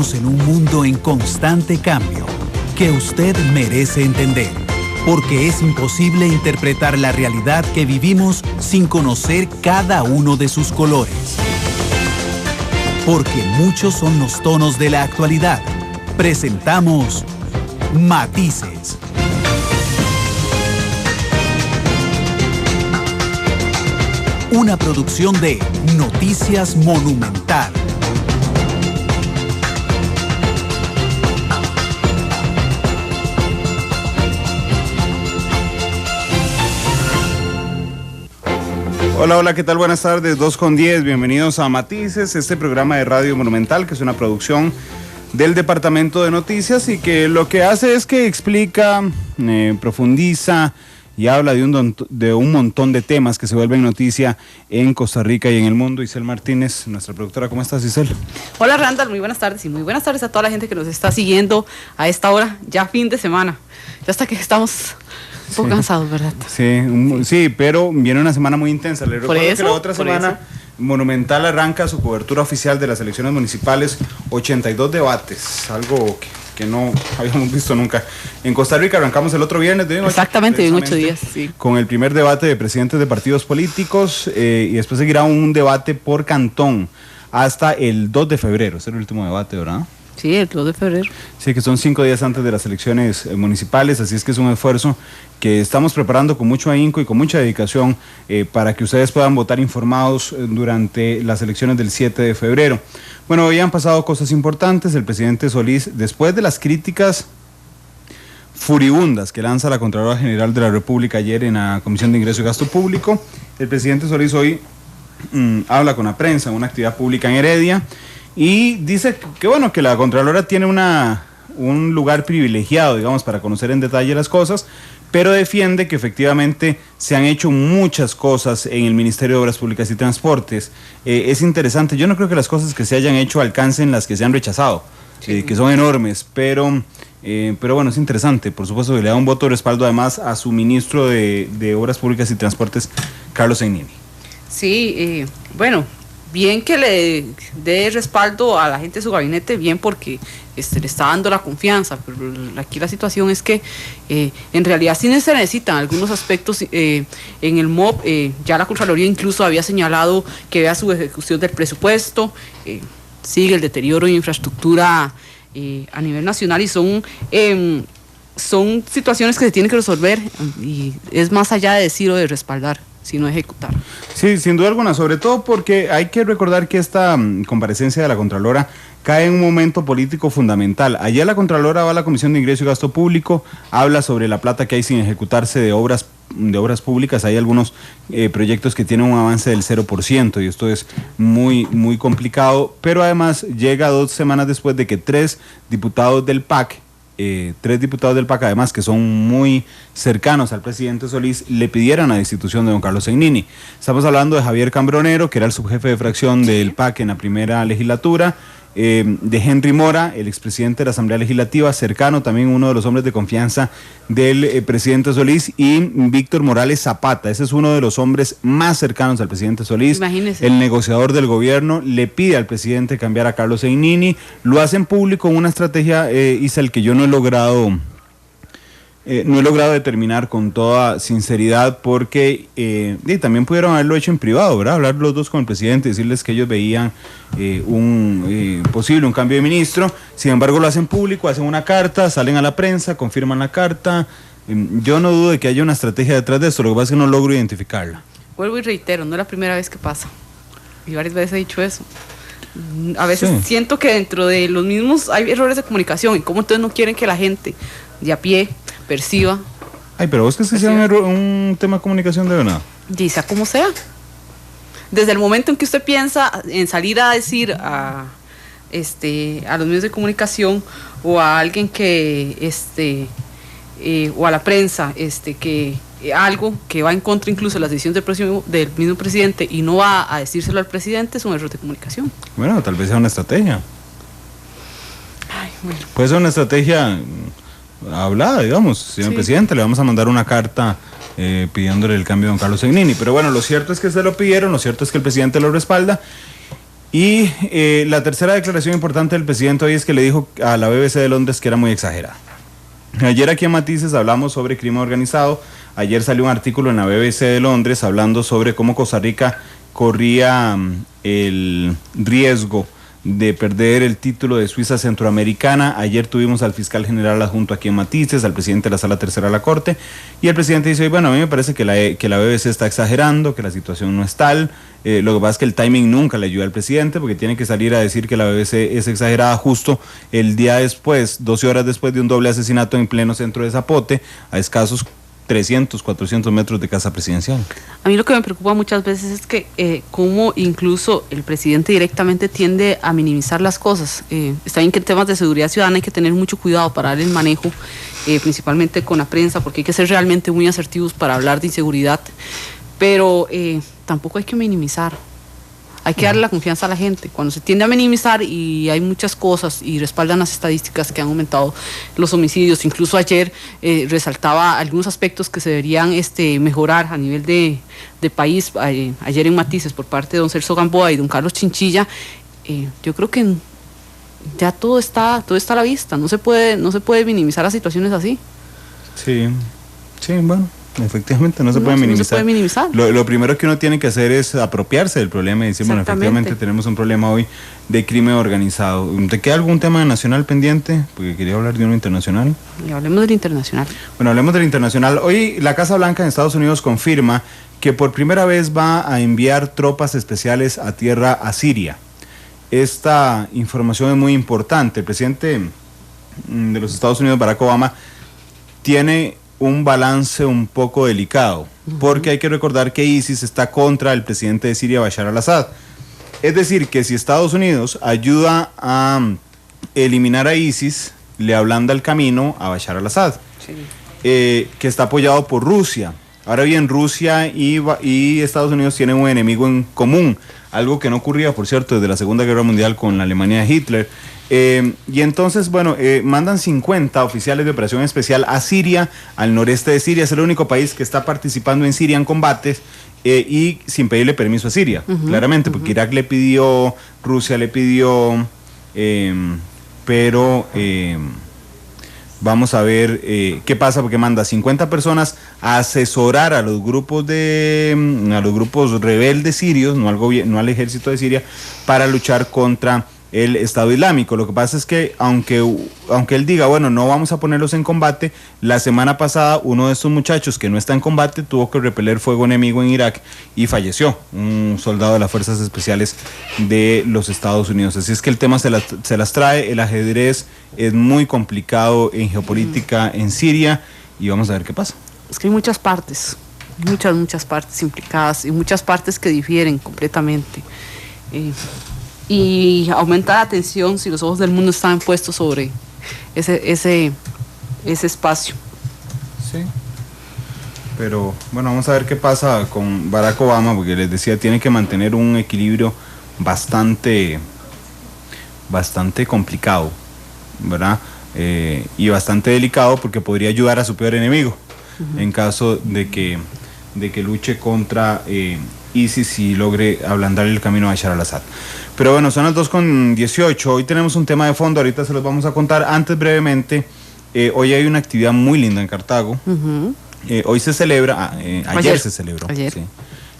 Vivimos en un mundo en constante cambio que usted merece entender, porque es imposible interpretar la realidad que vivimos sin conocer cada uno de sus colores. Porque muchos son los tonos de la actualidad. Presentamos Matices. Una producción de Noticias Monumental. Hola, ¿qué tal? Buenas tardes, 2:10, bienvenidos a Matices, este programa de Radio Monumental, que es una producción del Departamento de Noticias y que lo que hace es que explica, profundiza y habla de un montón de temas que se vuelven noticia en Costa Rica y en el mundo. Isel Martínez, nuestra productora, ¿cómo estás, Isel? Hola, Randall, muy buenas tardes y muy buenas tardes a toda la gente que nos está siguiendo a esta hora, ya fin de semana, ya hasta que estamos un poco cansados, ¿verdad? Sí, pero viene una semana muy intensa. Les recuerdo que la otra semana Monumental arranca su cobertura oficial de las elecciones municipales, 82 debates, algo que no habíamos visto nunca. En Costa Rica arrancamos el otro viernes de 8. Exactamente, en 8 días, sí. Con el primer debate de presidentes de partidos políticos y después seguirá un debate por cantón hasta el 2 de febrero. Ese es el último debate, ¿verdad? Sí, el 2 de febrero. Sí, que son 5 días antes de las elecciones municipales, así es que es un esfuerzo que estamos preparando con mucho ahínco y con mucha dedicación para que ustedes puedan votar informados durante las elecciones del 7 de febrero. Bueno, hoy han pasado cosas importantes. El presidente Solís, después de las críticas furibundas que lanza la Contralora General de la República ayer en la Comisión de Ingreso y Gasto Público, el presidente Solís hoy habla con la prensa en una actividad pública en Heredia y dice que bueno, que la Contralora tiene un lugar privilegiado, digamos, para conocer en detalle las cosas, pero defiende que efectivamente se han hecho muchas cosas en el Ministerio de Obras Públicas y Transportes. Es interesante, yo no creo que las cosas que se hayan hecho alcancen las que se han rechazado, sí. Que son enormes, pero bueno, es interesante, por supuesto que le da un voto de respaldo además a su ministro de Obras Públicas y Transportes, Carlos Zagnini. Sí, bueno, bien que le dé respaldo a la gente de su gabinete, bien porque le está dando la confianza, pero aquí la situación es que en realidad sí se necesitan algunos aspectos en el MOP. Ya la Contraloría incluso había señalado que vea su ejecución del presupuesto, sigue el deterioro de infraestructura a nivel nacional y son situaciones que se tienen que resolver y es más allá de decir o de respaldar, sino ejecutar. Sí, sin duda alguna, sobre todo porque hay que recordar que esta comparecencia de la Contralora cae en un momento político fundamental. Ayer la Contralora va a la Comisión de Ingreso y Gasto Público, habla sobre la plata que hay sin ejecutarse de obras públicas. Hay algunos proyectos que tienen un avance del 0% y esto es muy, muy complicado, pero además llega 2 semanas después de que 3 diputados del PAC además que son muy cercanos al presidente Solís, le pidieran la destitución de don Carlos Zagnini. Estamos hablando de Javier Cambronero, que era el subjefe de fracción del PAC en la primera legislatura, de Henry Mora, el expresidente de la Asamblea Legislativa, cercano también uno de los hombres de confianza del presidente Solís, y Víctor Morales Zapata. Ese es uno de los hombres más cercanos al presidente Solís. Imagínese. El negociador del gobierno le pide al presidente cambiar a Carlos Zagnini. Lo hacen público en una estrategia, Isel, que yo no he logrado determinar con toda sinceridad porque también pudieron haberlo hecho en privado, ¿verdad? Hablar los dos con el presidente, decirles que ellos veían un cambio de ministro. Sin embargo, lo hacen público, hacen una carta, salen a la prensa, confirman la carta. Yo no dudo de que haya una estrategia detrás de esto, lo que pasa es que no logro identificarla. Vuelvo y reitero, no es la primera vez que pasa. Y varias veces he dicho eso. A veces siento que dentro de los mismos hay errores de comunicación y cómo entonces no quieren que la gente de a pie perciba. Ay, pero vos que se sea un tema de comunicación de verdad. Dice como sea. Desde el momento en que usted piensa en salir a decir a los medios de comunicación o a alguien que o a la prensa que algo que va en contra incluso de las decisiones del mismo presidente y no va a decírselo al presidente, es un error de comunicación. Bueno, tal vez sea una estrategia. Ay, bueno. Puede ser una estrategia hablada, digamos, señor presidente, le vamos a mandar una carta pidiéndole el cambio a don Carlos Zagnini, pero bueno, lo cierto es que se lo pidieron, lo cierto es que el presidente lo respalda Y la tercera declaración importante del presidente hoy es que le dijo a la BBC de Londres que era muy exagerada. Ayer aquí en Matices hablamos sobre crimen organizado. Ayer salió un artículo en la BBC de Londres hablando sobre cómo Costa Rica corría el riesgo de perder el título de Suiza Centroamericana. Ayer tuvimos al fiscal general adjunto aquí en Matices, al presidente de la Sala Tercera de la Corte, y el presidente dice, bueno, a mí me parece que la BBC está exagerando, que la situación no es tal. Lo que pasa es que el timing nunca le ayuda al presidente, porque tiene que salir a decir que la BBC es exagerada justo el día después, 12 horas después de un doble asesinato en pleno centro de Zapote, a escasos 300, 400 metros de casa presidencial. A mí lo que me preocupa muchas veces es que cómo incluso el presidente directamente tiende a minimizar las cosas. Está bien que en temas de seguridad ciudadana hay que tener mucho cuidado para dar el manejo, principalmente con la prensa, porque hay que ser realmente muy asertivos para hablar de inseguridad, pero tampoco hay que minimizar. Hay que darle la confianza a la gente. Cuando se tiende a minimizar y hay muchas cosas y respaldan las estadísticas que han aumentado los homicidios, incluso ayer resaltaba algunos aspectos que se deberían mejorar a nivel de país, ayer en Matices por parte de don Celso Gamboa y don Carlos Chinchilla. Yo creo que ya todo está a la vista, no se puede minimizar las situaciones así. Sí, bueno. Efectivamente, no se puede minimizar. No se puede minimizar. Lo primero que uno tiene que hacer es apropiarse del problema y decir, bueno, efectivamente tenemos un problema hoy de crimen organizado. ¿Te queda algún tema nacional pendiente? Porque quería hablar de uno internacional. Y hablemos del internacional. Bueno, hablemos del internacional. Hoy la Casa Blanca en Estados Unidos confirma que por primera vez va a enviar tropas especiales a tierra a Siria. Esta información es muy importante. El presidente de los Estados Unidos, Barack Obama, tiene un balance un poco delicado, porque hay que recordar que ISIS está contra el presidente de Siria, Bashar al-Assad. Es decir, que si Estados Unidos ayuda a eliminar a ISIS, le ablanda el camino a Bashar al-Assad, sí. Que está apoyado por Rusia. Ahora bien, Rusia y Estados Unidos tienen un enemigo en común, algo que no ocurría, por cierto, desde la Segunda Guerra Mundial con la Alemania de Hitler. Y entonces, bueno, mandan 50 oficiales de operación especial a Siria, al noreste de Siria. Es el único país que está participando en Siria en combates y sin pedirle permiso a Siria, claramente, porque Irak le pidió, Rusia le pidió, pero vamos a ver qué pasa, porque manda 50 personas a asesorar a los grupos rebeldes sirios, no al ejército de Siria, para luchar contra el Estado Islámico. Lo que pasa es que aunque él diga, bueno, no vamos a ponerlos en combate, la semana pasada uno de estos muchachos que no está en combate tuvo que repeler fuego enemigo en Irak y falleció, un soldado de las Fuerzas Especiales de los Estados Unidos. Así es que el tema se las trae. El ajedrez es muy complicado en geopolítica en Siria y vamos a ver qué pasa. Es que hay muchas partes, muchas partes implicadas y muchas partes que difieren completamente. Y aumenta la tensión si los ojos del mundo están puestos sobre ese espacio. Sí. Pero bueno, vamos a ver qué pasa con Barack Obama, porque les decía, tiene que mantener un equilibrio bastante complicado, ¿verdad? Y bastante delicado, porque podría ayudar a su peor enemigo en caso de que luche contra ISIS y logre ablandar el camino a Bashar al-Assad. Pero bueno, son las 2:18. Hoy tenemos un tema de fondo, ahorita se los vamos a contar. Antes, brevemente, hoy hay una actividad muy linda en Cartago. Hoy se celebra, ayer se celebró. Ayer. Sí,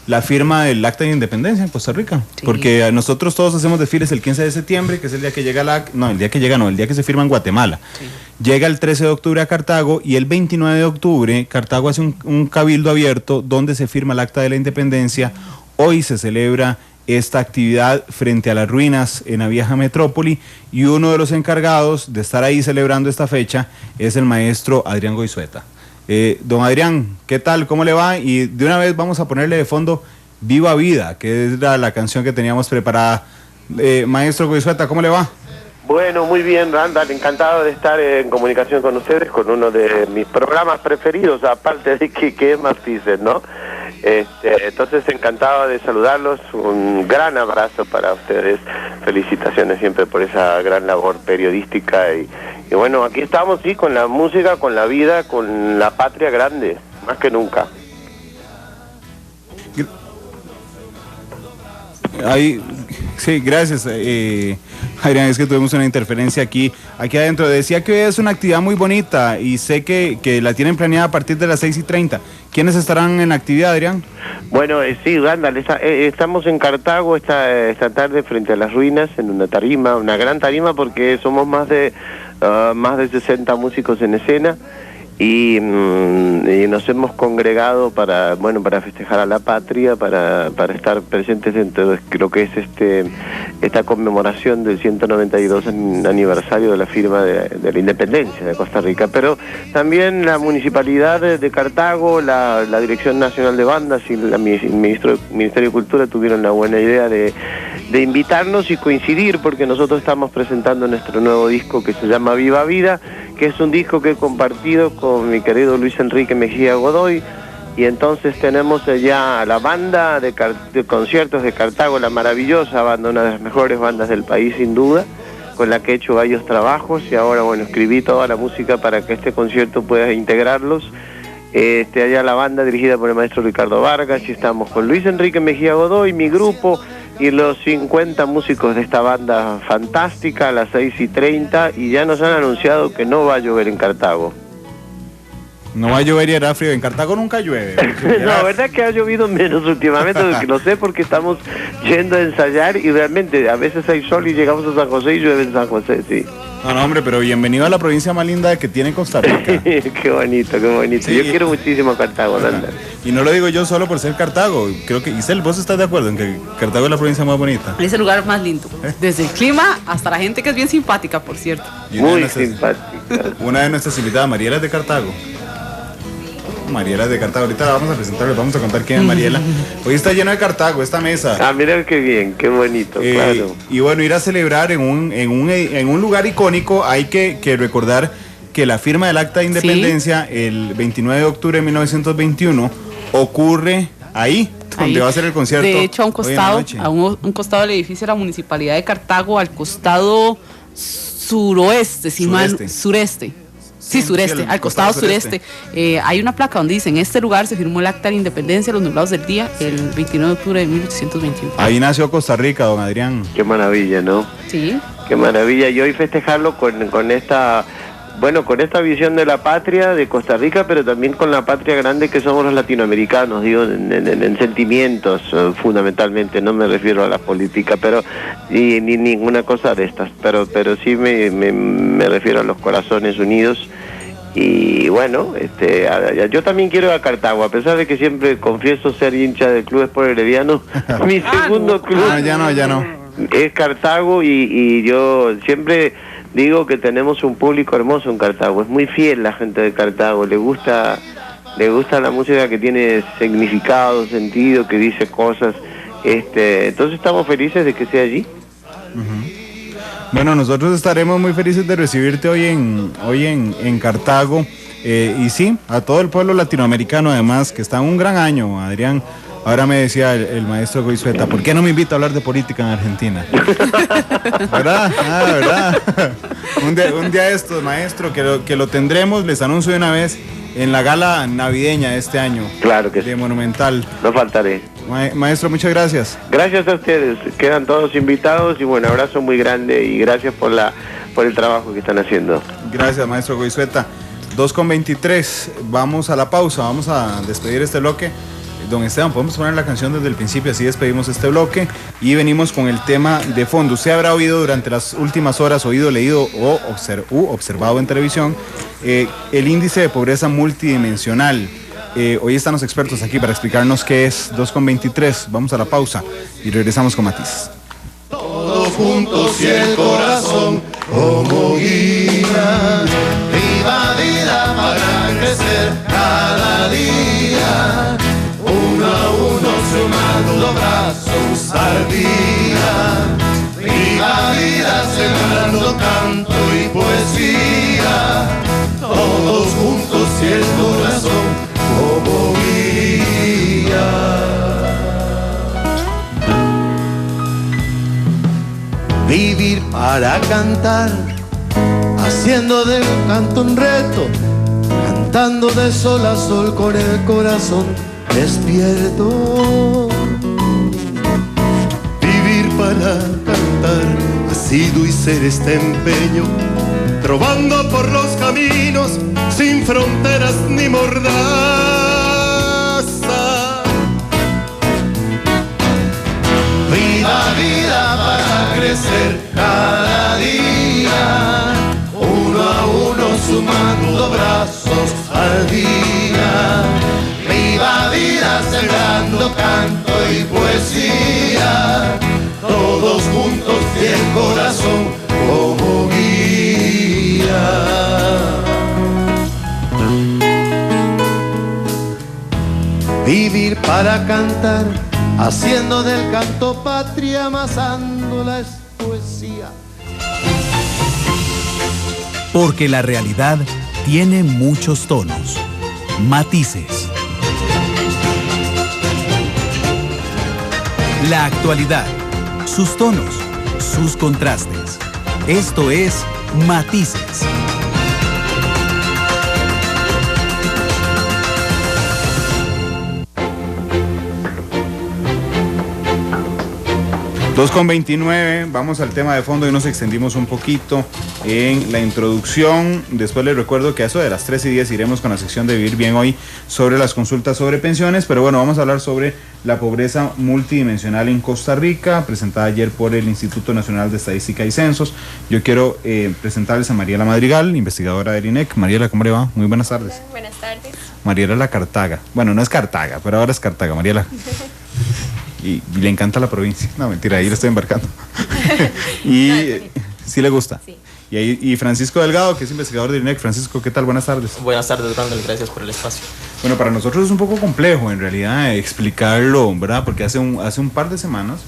la firma del Acta de Independencia en Costa Rica. Sí. Porque nosotros todos hacemos desfiles el 15 de septiembre, que es el día que llega el día que se firma en Guatemala. Sí. Llega el 13 de octubre a Cartago y el 29 de octubre Cartago hace un cabildo abierto donde se firma el Acta de la Independencia. Hoy se celebra esta actividad frente a las ruinas en la vieja metrópoli y uno de los encargados de estar ahí celebrando esta fecha es el maestro Adrián Goizueta. Don Adrián, ¿qué tal? ¿Cómo le va? Y de una vez vamos a ponerle de fondo Viva Vida, que es la canción que teníamos preparada. Maestro Goizueta, ¿cómo le va? Bueno, muy bien, Randall, encantado de estar en comunicación con ustedes, con uno de mis programas preferidos, aparte de que es Matices, ¿no? Entonces, encantado de saludarlos, un gran abrazo para ustedes, felicitaciones siempre por esa gran labor periodística y bueno, aquí estamos, sí, con la música, con la vida, con la patria grande, más que nunca. Sí, gracias. Adrián, es que tuvimos una interferencia aquí adentro. Decía que hoy es una actividad muy bonita y sé que la tienen planeada a partir de las 6:30. ¿Quiénes estarán en la actividad, Adrián? Bueno, sí, Randall, estamos en Cartago esta tarde frente a las ruinas en una tarima, una gran tarima, porque somos más de 60 músicos en escena. Y nos hemos congregado para festejar a la patria, para estar presentes dentro de lo que es esta conmemoración del 192 aniversario de la firma de la independencia de Costa Rica. Pero también la Municipalidad de Cartago, la Dirección Nacional de Bandas y el Ministerio de Cultura tuvieron la buena idea de invitarnos y coincidir, porque nosotros estamos presentando nuestro nuevo disco que se llama Viva Vida, que es un disco que he compartido con mi querido Luis Enrique Mejía Godoy, y entonces tenemos ya a la banda de conciertos de Cartago, la maravillosa banda, una de las mejores bandas del país sin duda, con la que he hecho varios trabajos, y ahora escribí toda la música para que este concierto pueda integrarlos. Allá la banda dirigida por el maestro Ricardo Vargas, y estamos con Luis Enrique Mejía Godoy, mi grupo, y los 50 músicos de esta banda fantástica a las 6:30, y ya nos han anunciado que no va a llover en Cartago. No va a llover y hará frío. En Cartago nunca llueve. No, la verdad que ha llovido menos últimamente, lo sé porque estamos yendo a ensayar y realmente a veces hay sol y llegamos a San José y llueve en San José, sí. No, hombre, pero bienvenido a la provincia más linda que tiene Costa Rica. Qué bonito. Sí. Yo quiero muchísimo Cartago, Nanda. Y no lo digo yo solo por ser Cartago. Creo que, Isel, ¿vos estás de acuerdo en que Cartago es la provincia más bonita? Es el lugar más lindo. Desde el clima hasta la gente, que es bien simpática, por cierto. Muy simpática. Una de nuestras invitadas, Mariela, es de Cartago. Mariela de Cartago, ahorita la vamos a presentar, les vamos a contar quién es Mariela. Hoy está lleno de Cartago esta mesa. Ah, mira qué bien, qué bonito, claro. Y bueno, ir a celebrar en un lugar icónico. Hay que recordar que la firma del Acta de Independencia, ¿sí?, el 29 de octubre de 1921, ocurre ahí, donde va a ser el concierto. De hecho, a un costado del edificio de la Municipalidad de Cartago, al costado sureste. Sí, sureste, al costado sureste. Hay una placa donde dice: en este lugar se firmó el Acta de Independencia, los nublados del día, el 29 de octubre de 1821. Ahí nació Costa Rica, don Adrián. Qué maravilla, ¿no? Sí. Qué maravilla. Y hoy festejarlo con esta visión de la patria de Costa Rica, pero también con la patria grande que somos los latinoamericanos, digo, en sentimientos, fundamentalmente. No me refiero a la política, pero ni ninguna cosa de estas, pero sí me refiero a los corazones unidos. Y bueno, yo también quiero ir a Cartago, a pesar de que siempre confieso ser hincha del Club Sport Herediano. Mi segundo club ya no es Cartago, y yo siempre digo que tenemos un público hermoso en Cartago. Es muy fiel la gente de Cartago, le gusta la música que tiene significado, sentido, que dice cosas. Entonces estamos felices de que sea allí. Uh-huh. Bueno, nosotros estaremos muy felices de recibirte hoy en Cartago, y sí, a todo el pueblo latinoamericano, además, que está en un gran año, Adrián. Ahora me decía el maestro Goizueta, ¿por qué no me invita a hablar de política en Argentina? ¿Verdad? ¿Verdad? un día estos, maestro, que lo tendremos, les anuncio de una vez, en la gala navideña de este año. Claro que sí. De Monumental. No faltaré. Maestro, muchas gracias. Gracias a ustedes, quedan todos invitados, y bueno, abrazo muy grande y gracias por el trabajo que están haciendo. Gracias, maestro Goizueta. 2:23, vamos a la pausa, vamos a despedir este bloque. Don Esteban, podemos poner la canción desde el principio, así despedimos este bloque y venimos con el tema de fondo. Usted habrá oído durante las últimas horas, leído o observado en televisión el índice de pobreza multidimensional. Hoy están los expertos aquí para explicarnos qué es. 2:23, vamos a la pausa y regresamos con Matiz. Todos juntos y el corazón como guía, viva vida para crecer cada día. Uno a uno sumando brazos al día, viva vida sembrando canto y poesía, todos juntos y el corazón como guía. Vivir para cantar, haciendo del canto un reto, cantando de sol a sol con el corazón despierto. Vivir para cantar, ha sido y ser este empeño, trovando por los caminos sin fronteras ni mordaza. Viva vida para crecer cada día, uno a uno sumando brazos al día. Viva vida sembrando canto y poesía, todos juntos y el corazón como guía. Vivir para cantar, haciendo del canto patria, amasando la poesía. Porque la realidad tiene muchos tonos, matices. La actualidad, sus tonos, sus contrastes. Esto es Matices. Con 29, vamos al tema de fondo y nos extendimos un poquito en la introducción. Después les recuerdo que a eso de las 3:10 iremos con la sección de Vivir Bien Hoy sobre las consultas sobre pensiones, pero bueno, vamos a hablar sobre la pobreza multidimensional en Costa Rica, presentada ayer por el Instituto Nacional de Estadística y Censos. Yo quiero presentarles a Mariela Madrigal, investigadora del INEC. Mariela, ¿cómo le va? Muy buenas tardes. Hola, buenas tardes. Mariela la Cartaga. Bueno, no es Cartaga, pero ahora es Cartaga, Mariela. Y le encanta la provincia. No, mentira, ahí lo estoy embarcando. Y sí le gusta. Sí. Y Francisco Delgado, que es investigador del INEC. Francisco, ¿qué tal? Buenas tardes. Buenas tardes, Randall. Gracias por el espacio. Bueno, para nosotros es un poco complejo, en realidad, explicarlo, ¿verdad? Porque hace un par de semanas,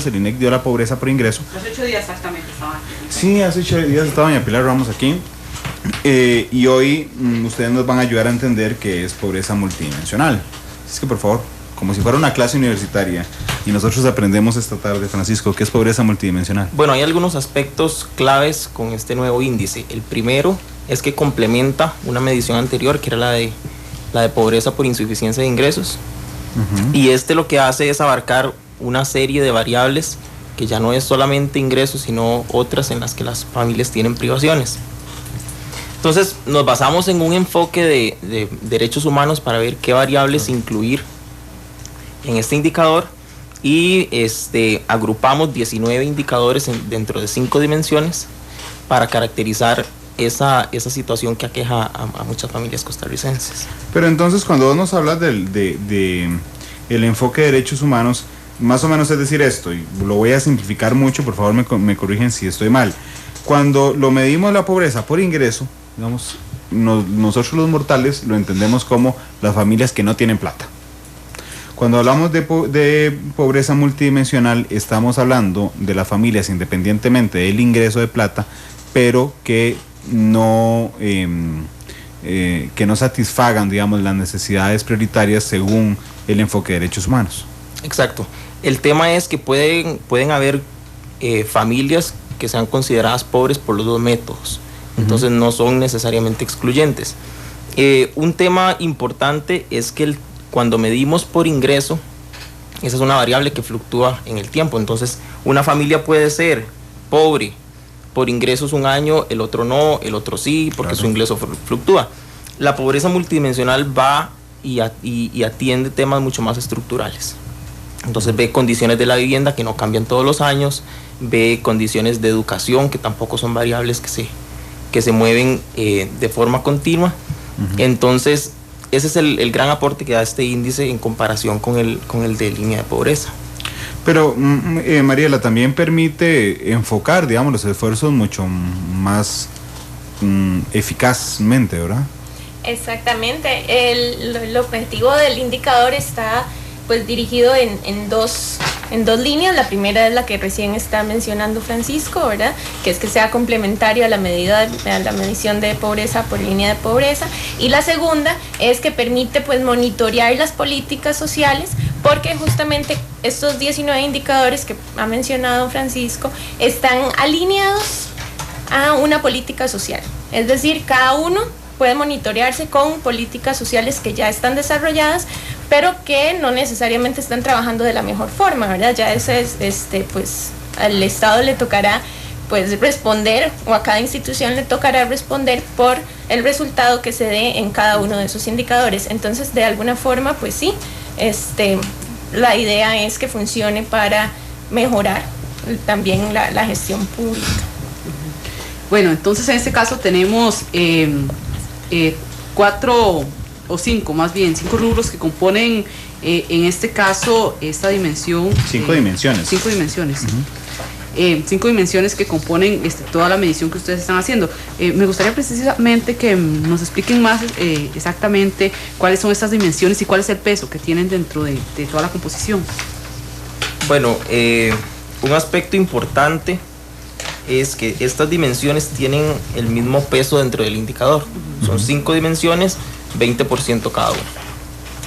el INEC dio la pobreza por ingreso. Hace 8 días exactamente estaba aquí. Sí, hace 8 días estaba doña Pilar Ramos aquí. Y hoy ustedes nos van a ayudar a entender qué es pobreza multidimensional. Así que, por favor, como si fuera una clase universitaria, y nosotros aprendemos esta tarde, Francisco, ¿qué es pobreza multidimensional? Bueno, hay algunos aspectos claves con este nuevo índice. El primero es que complementa una medición anterior, que era la de pobreza por insuficiencia de ingresos. Y lo que hace es abarcar una serie de variables que ya no es solamente ingresos, sino otras en las que las familias tienen privaciones. Entonces, nos basamos en un enfoque de derechos humanos para ver qué variables incluir en este indicador, y agrupamos 19 indicadores dentro de 5 dimensiones para caracterizar esa situación que aqueja a muchas familias costarricenses. Pero entonces, cuando vos nos hablas el enfoque de derechos humanos, más o menos es decir esto, y lo voy a simplificar mucho, por favor me corrigen si estoy mal. Cuando lo medimos la pobreza por ingreso, digamos, nosotros los mortales lo entendemos como las familias que no tienen plata. Cuando hablamos de pobreza multidimensional, estamos hablando de las familias independientemente del ingreso de plata, pero que no satisfagan, digamos, las necesidades prioritarias según el enfoque de derechos humanos. Exacto. El tema es que pueden haber familias que sean consideradas pobres por los dos métodos. Entonces no son necesariamente excluyentes. Un tema importante es que cuando medimos por ingreso, esa es una variable que fluctúa en el tiempo. Entonces, una familia puede ser pobre por ingresos un año, el otro no, el otro sí, porque claro, su ingreso fluctúa. La pobreza multidimensional va y atiende temas mucho más estructurales. Entonces, ve condiciones de la vivienda que no cambian todos los años, ve condiciones de educación que tampoco son variables que se mueven de forma continua. Entonces, ese es el gran aporte que da este índice en comparación con el de línea de pobreza. Pero, Mariela, también permite enfocar, digamos, los esfuerzos mucho más eficazmente, ¿verdad? Exactamente. El objetivo del indicador está pues dirigido en dos líneas. La primera es la que recién está mencionando Francisco, ¿verdad? Que es que sea complementario a la medición de pobreza por línea de pobreza. Y la segunda es que permite pues monitorear las políticas sociales, porque justamente estos 19 indicadores que ha mencionado Francisco están alineados a una política social. Es decir, cada uno puede monitorearse con políticas sociales que ya están desarrolladas pero que no necesariamente están trabajando de la mejor forma, ¿verdad? Ya ese es, pues al Estado le tocará pues responder, o a cada institución le tocará responder por el resultado que se dé en cada uno de esos indicadores. Entonces, de alguna forma, pues sí, la idea es que funcione para mejorar también la gestión pública. Bueno, entonces en este caso tenemos 4 o 5, más bien 5 rubros que componen en este caso esta dimensión. 5 dimensiones. 5 dimensiones. 5 dimensiones que componen toda la medición que ustedes están haciendo. Me gustaría precisamente que nos expliquen más exactamente cuáles son estas dimensiones y cuál es el peso que tienen dentro de toda la composición. Bueno, un aspecto importante es que estas dimensiones tienen el mismo peso dentro del indicador. Son 5 dimensiones, 20% cada una.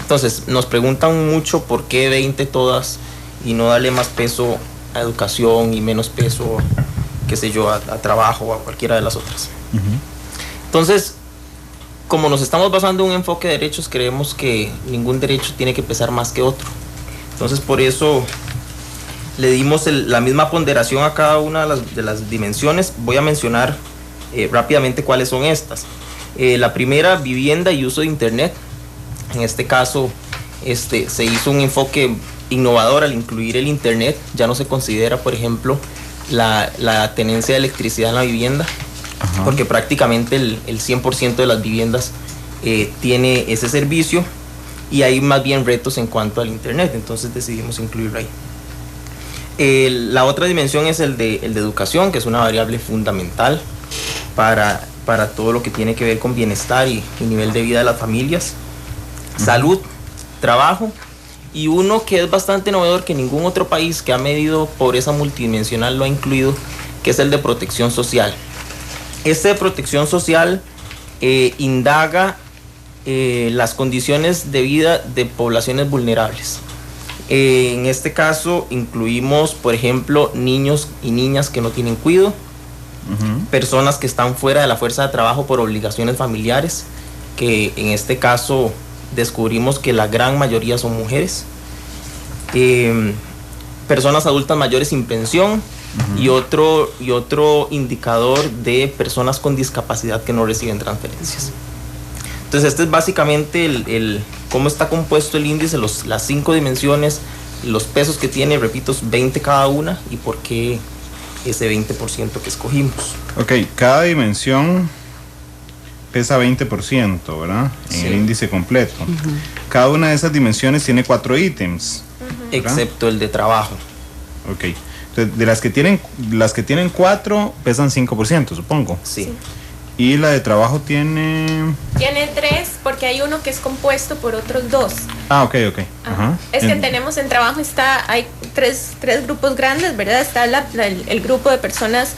Entonces, nos preguntan mucho por qué 20 todas y no darle más peso a educación y menos peso, qué sé yo, a trabajo o a cualquiera de las otras. Entonces, como nos estamos basando en un enfoque de derechos, creemos que ningún derecho tiene que pesar más que otro. Entonces, por eso le dimos la misma ponderación a cada una de las dimensiones. Voy a mencionar rápidamente cuáles son estas. La primera, vivienda y uso de internet. En este caso, se hizo un enfoque innovador al incluir el internet. Ya no se considera, por ejemplo, la tenencia de electricidad en la vivienda. Ajá. Porque prácticamente el 100% de las viviendas tiene ese servicio, y hay más bien retos en cuanto al internet. Entonces decidimos incluirlo ahí. La otra dimensión es el de educación, que es una variable fundamental para todo lo que tiene que ver con bienestar y nivel de vida de las familias. Salud, trabajo, y uno que es bastante novedor, que ningún otro país que ha medido pobreza multidimensional lo ha incluido, que es el de protección social. Este de protección social indaga las condiciones de vida de poblaciones vulnerables. En este caso incluimos, por ejemplo, niños y niñas que no tienen cuidado, personas que están fuera de la fuerza de trabajo por obligaciones familiares, que en este caso descubrimos que la gran mayoría son mujeres, personas adultas mayores sin pensión, y otro indicador de personas con discapacidad que no reciben transferencias. Entonces este es básicamente el cómo está compuesto el índice, las 5 dimensiones, los pesos que tiene, repito, 20 cada una, y por qué ese 20% que escogimos. Ok, cada dimensión pesa 20%, ¿verdad? En el índice completo. Cada una de esas dimensiones tiene 4 ítems, excepto el de trabajo. Ok. Entonces, de las que tienen 4 pesan 5%, supongo. Sí. Y la de trabajo tiene 3, porque hay uno que es compuesto por otros 2. Ah, ok. Ajá. Es que tenemos en trabajo, hay tres grupos grandes, ¿verdad? Está el grupo de personas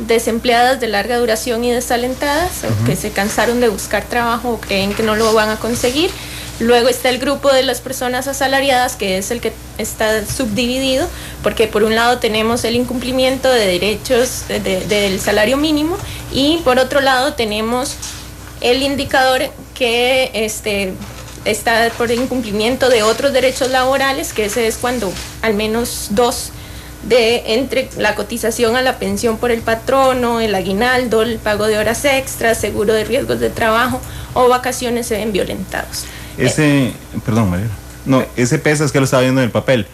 desempleadas de larga duración y desalentadas, que se cansaron de buscar trabajo o creen que no lo van a conseguir. Luego está el grupo de las personas asalariadas, que es el que está subdividido, porque por un lado tenemos el incumplimiento de derechos del salario mínimo, y por otro lado tenemos el indicador que está por incumplimiento de otros derechos laborales, que ese es cuando al menos 2 entre la cotización a la pensión por el patrono, el aguinaldo, el pago de horas extras, seguro de riesgos de trabajo o vacaciones se ven violentados. Perdón, María. No, ese pesa, es que lo estaba viendo en el papel.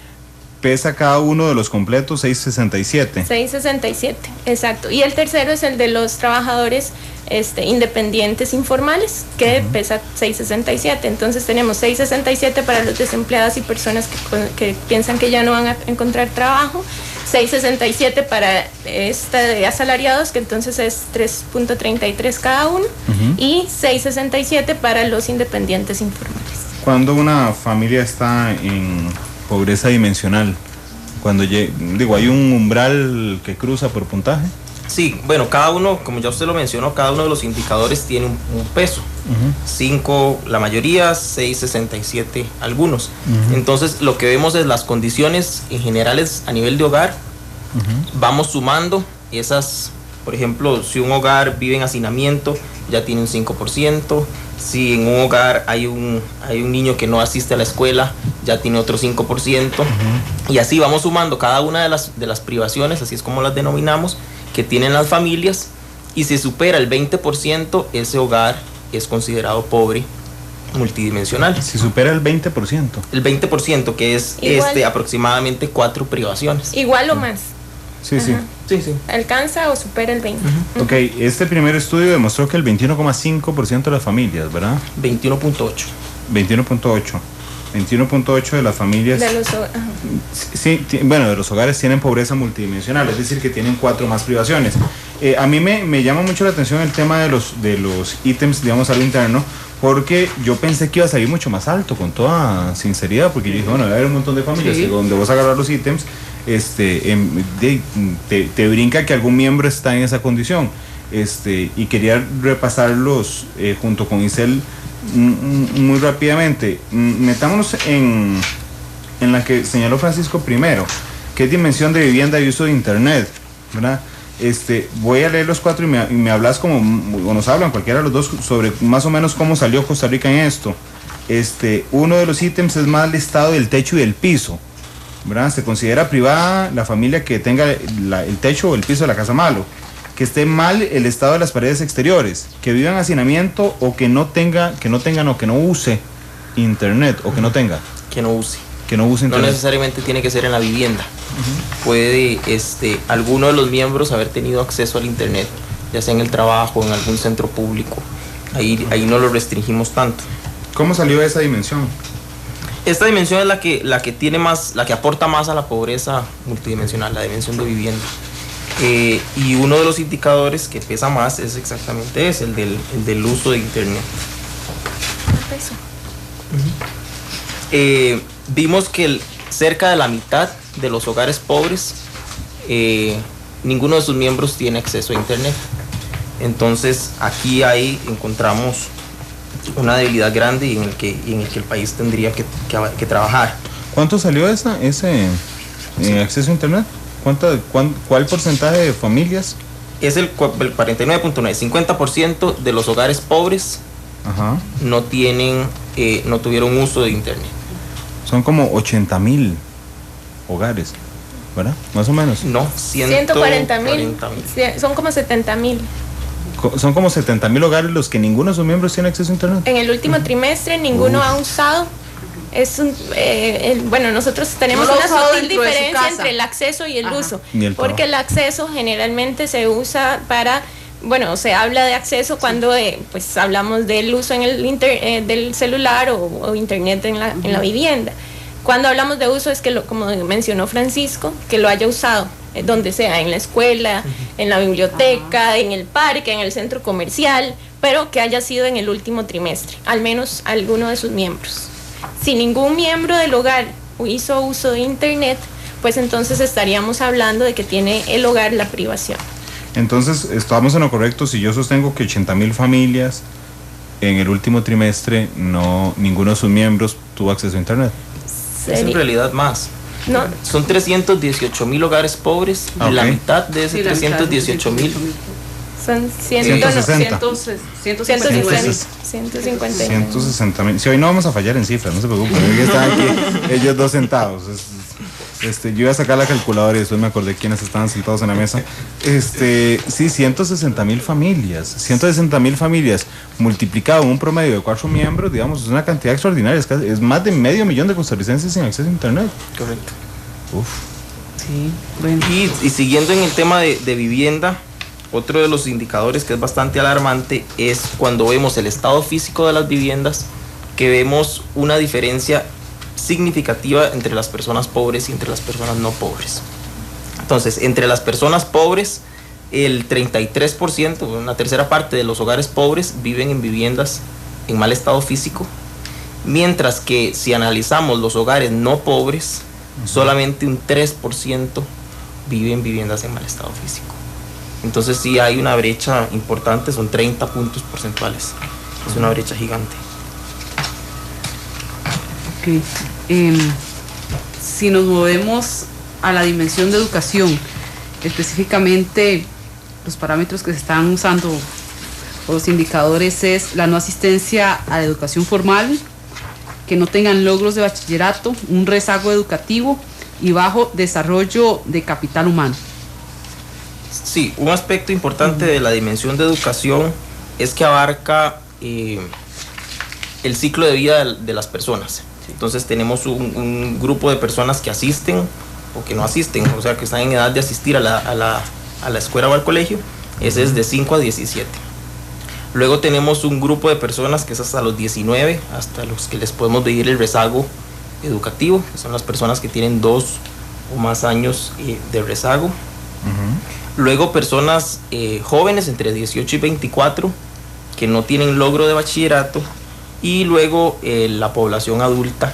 Pesa cada uno de los completos 667. 667, exacto. Y el tercero es el de los trabajadores independientes informales, que pesa 667. Entonces tenemos 667 para los desempleados y personas que piensan que ya no van a encontrar trabajo, 667 para de asalariados, que entonces es 3.33 cada uno, y 667 para los independientes informales. Cuando una familia está en pobreza dimensional, cuando hay un umbral que cruza por puntaje. Sí, bueno, cada uno, como ya usted lo mencionó, cada uno de los indicadores tiene un peso. 5 la mayoría, 6.67 algunos. Entonces lo que vemos es las condiciones en generales a nivel de hogar. Vamos sumando esas Por ejemplo, si un hogar vive en hacinamiento, ya tiene un 5%. Si en un hogar hay un niño que no asiste a la escuela, ya tiene otro 5%. Y así vamos sumando cada una de las privaciones, así es como las denominamos, que tienen las familias. Y si supera el 20%, ese hogar es considerado pobre multidimensional. Si supera el 20%. El 20%, que es aproximadamente 4 privaciones. Igual o más. Sí, sí. Sí, sí. Alcanza o supera el 20. Ok, este primer estudio demostró que el 21,5% de las familias, ¿verdad? 21.8. 21.8 de las familias. De los hogares. Sí, de los hogares tienen pobreza multidimensional, es decir, que tienen 4 más privaciones. A mí me llama mucho la atención el tema de los ítems, digamos, al interno, porque yo pensé que iba a salir mucho más alto, con toda sinceridad, porque yo dije, bueno, va a haber un montón de familias donde vas a agarrar los ítems, te brinca que algún miembro está en esa condición, y quería repasarlos junto con Isel muy rápidamente. Metámonos en la que señaló Francisco primero, que es dimensión de vivienda y uso de internet, ¿verdad? Voy a leer los 4 y me hablas o nos hablan cualquiera de los dos sobre más o menos cómo salió Costa Rica en esto. Uno de los ítems es mal estado del techo y del piso, ¿verdad? Se considera privada la familia que tenga el techo o el piso de la casa malo, que esté mal el estado de las paredes exteriores, que viva en hacinamiento o que no use internet o que no tenga. Que no use internet. No necesariamente tiene que ser en la vivienda. Puede alguno de los miembros haber tenido acceso al internet, ya sea en el trabajo, en algún centro público. Ahí no lo restringimos tanto. ¿Cómo salió esa dimensión? Esta dimensión es la que tiene más, la que aporta más a la pobreza multidimensional, la dimensión de vivienda. Y uno de los indicadores que pesa más es exactamente ese, el del uso de internet. Vimos que cerca de la mitad de los hogares pobres, ninguno de sus miembros tiene acceso a internet. Entonces aquí encontramos una debilidad grande y en el que el país tendría que trabajar. ¿Cuánto salió ese acceso a internet? ¿Cuál porcentaje de familias? Es el 49.9, 50% de los hogares pobres no tuvieron uso de internet. Son como 80,000 hogares, ¿verdad? Más o menos. No, 140,000. Son como 70,000. Son como 70,000 hogares los que ninguno de sus miembros tiene acceso a internet. En el último trimestre ninguno ha usado. Nosotros tenemos una sutil diferencia entre el acceso y el uso, porque el acceso generalmente se usa para, se habla de acceso cuando hablamos del uso en del celular o internet en la vivienda. Cuando hablamos de uso es que, como mencionó Francisco, que lo haya usado donde sea, en la escuela, en la biblioteca, en el parque, en el centro comercial, pero que haya sido en el último trimestre, al menos alguno de sus miembros. Si ningún miembro del hogar hizo uso de internet, pues entonces estaríamos hablando de que tiene el hogar la privación. Entonces, estamos en lo correcto si yo sostengo que 80,000 familias en el último trimestre ninguno de sus miembros tuvo acceso a internet. Es en realidad más. No. Son 318,000 hogares pobres y la mitad de esos 318,000 son 160,000. Si hoy no vamos a fallar en cifras, no se preocupen. Están aquí ellos dos sentados. Yo iba a sacar la calculadora y después me acordé quiénes estaban sentados en la mesa. 160,000 familias. 160,000 familias multiplicado en un promedio de 4 miembros, digamos, es una cantidad extraordinaria. Es más de 500,000 de costarricenses sin acceso a internet. Correcto. Uf. Sí, bueno. Y siguiendo en el tema de vivienda, otro de los indicadores que es bastante alarmante es cuando vemos el estado físico de las viviendas, que vemos una diferencia significativa entre las personas pobres y entre las personas no pobres. Entonces, entre las personas pobres, el 33%, una tercera parte de los hogares pobres viven en viviendas en mal estado físico, mientras que si analizamos los hogares no pobres, solamente un 3% vive en viviendas en mal estado físico. Entonces sí hay una brecha importante, son 30 puntos porcentuales. Es una brecha gigante. Ok. Si nos movemos a la dimensión de educación, específicamente los parámetros que se están usando o los indicadores es la no asistencia a la educación formal, que no tengan logros de bachillerato, un rezago educativo y bajo desarrollo de capital humano. Sí, un aspecto importante de la dimensión de educación es que abarca el ciclo de vida de las personas. Entonces tenemos un grupo de personas que asisten o que no asisten, o sea, que están en edad de asistir a la escuela o al colegio. Ese es de 5 a 17. Luego tenemos un grupo de personas que es hasta los 19, hasta los que les podemos medir el rezago educativo, que son las personas que tienen 2 o más años de rezago. Luego personas jóvenes entre 18 y 24 que no tienen logro de bachillerato, y luego la población adulta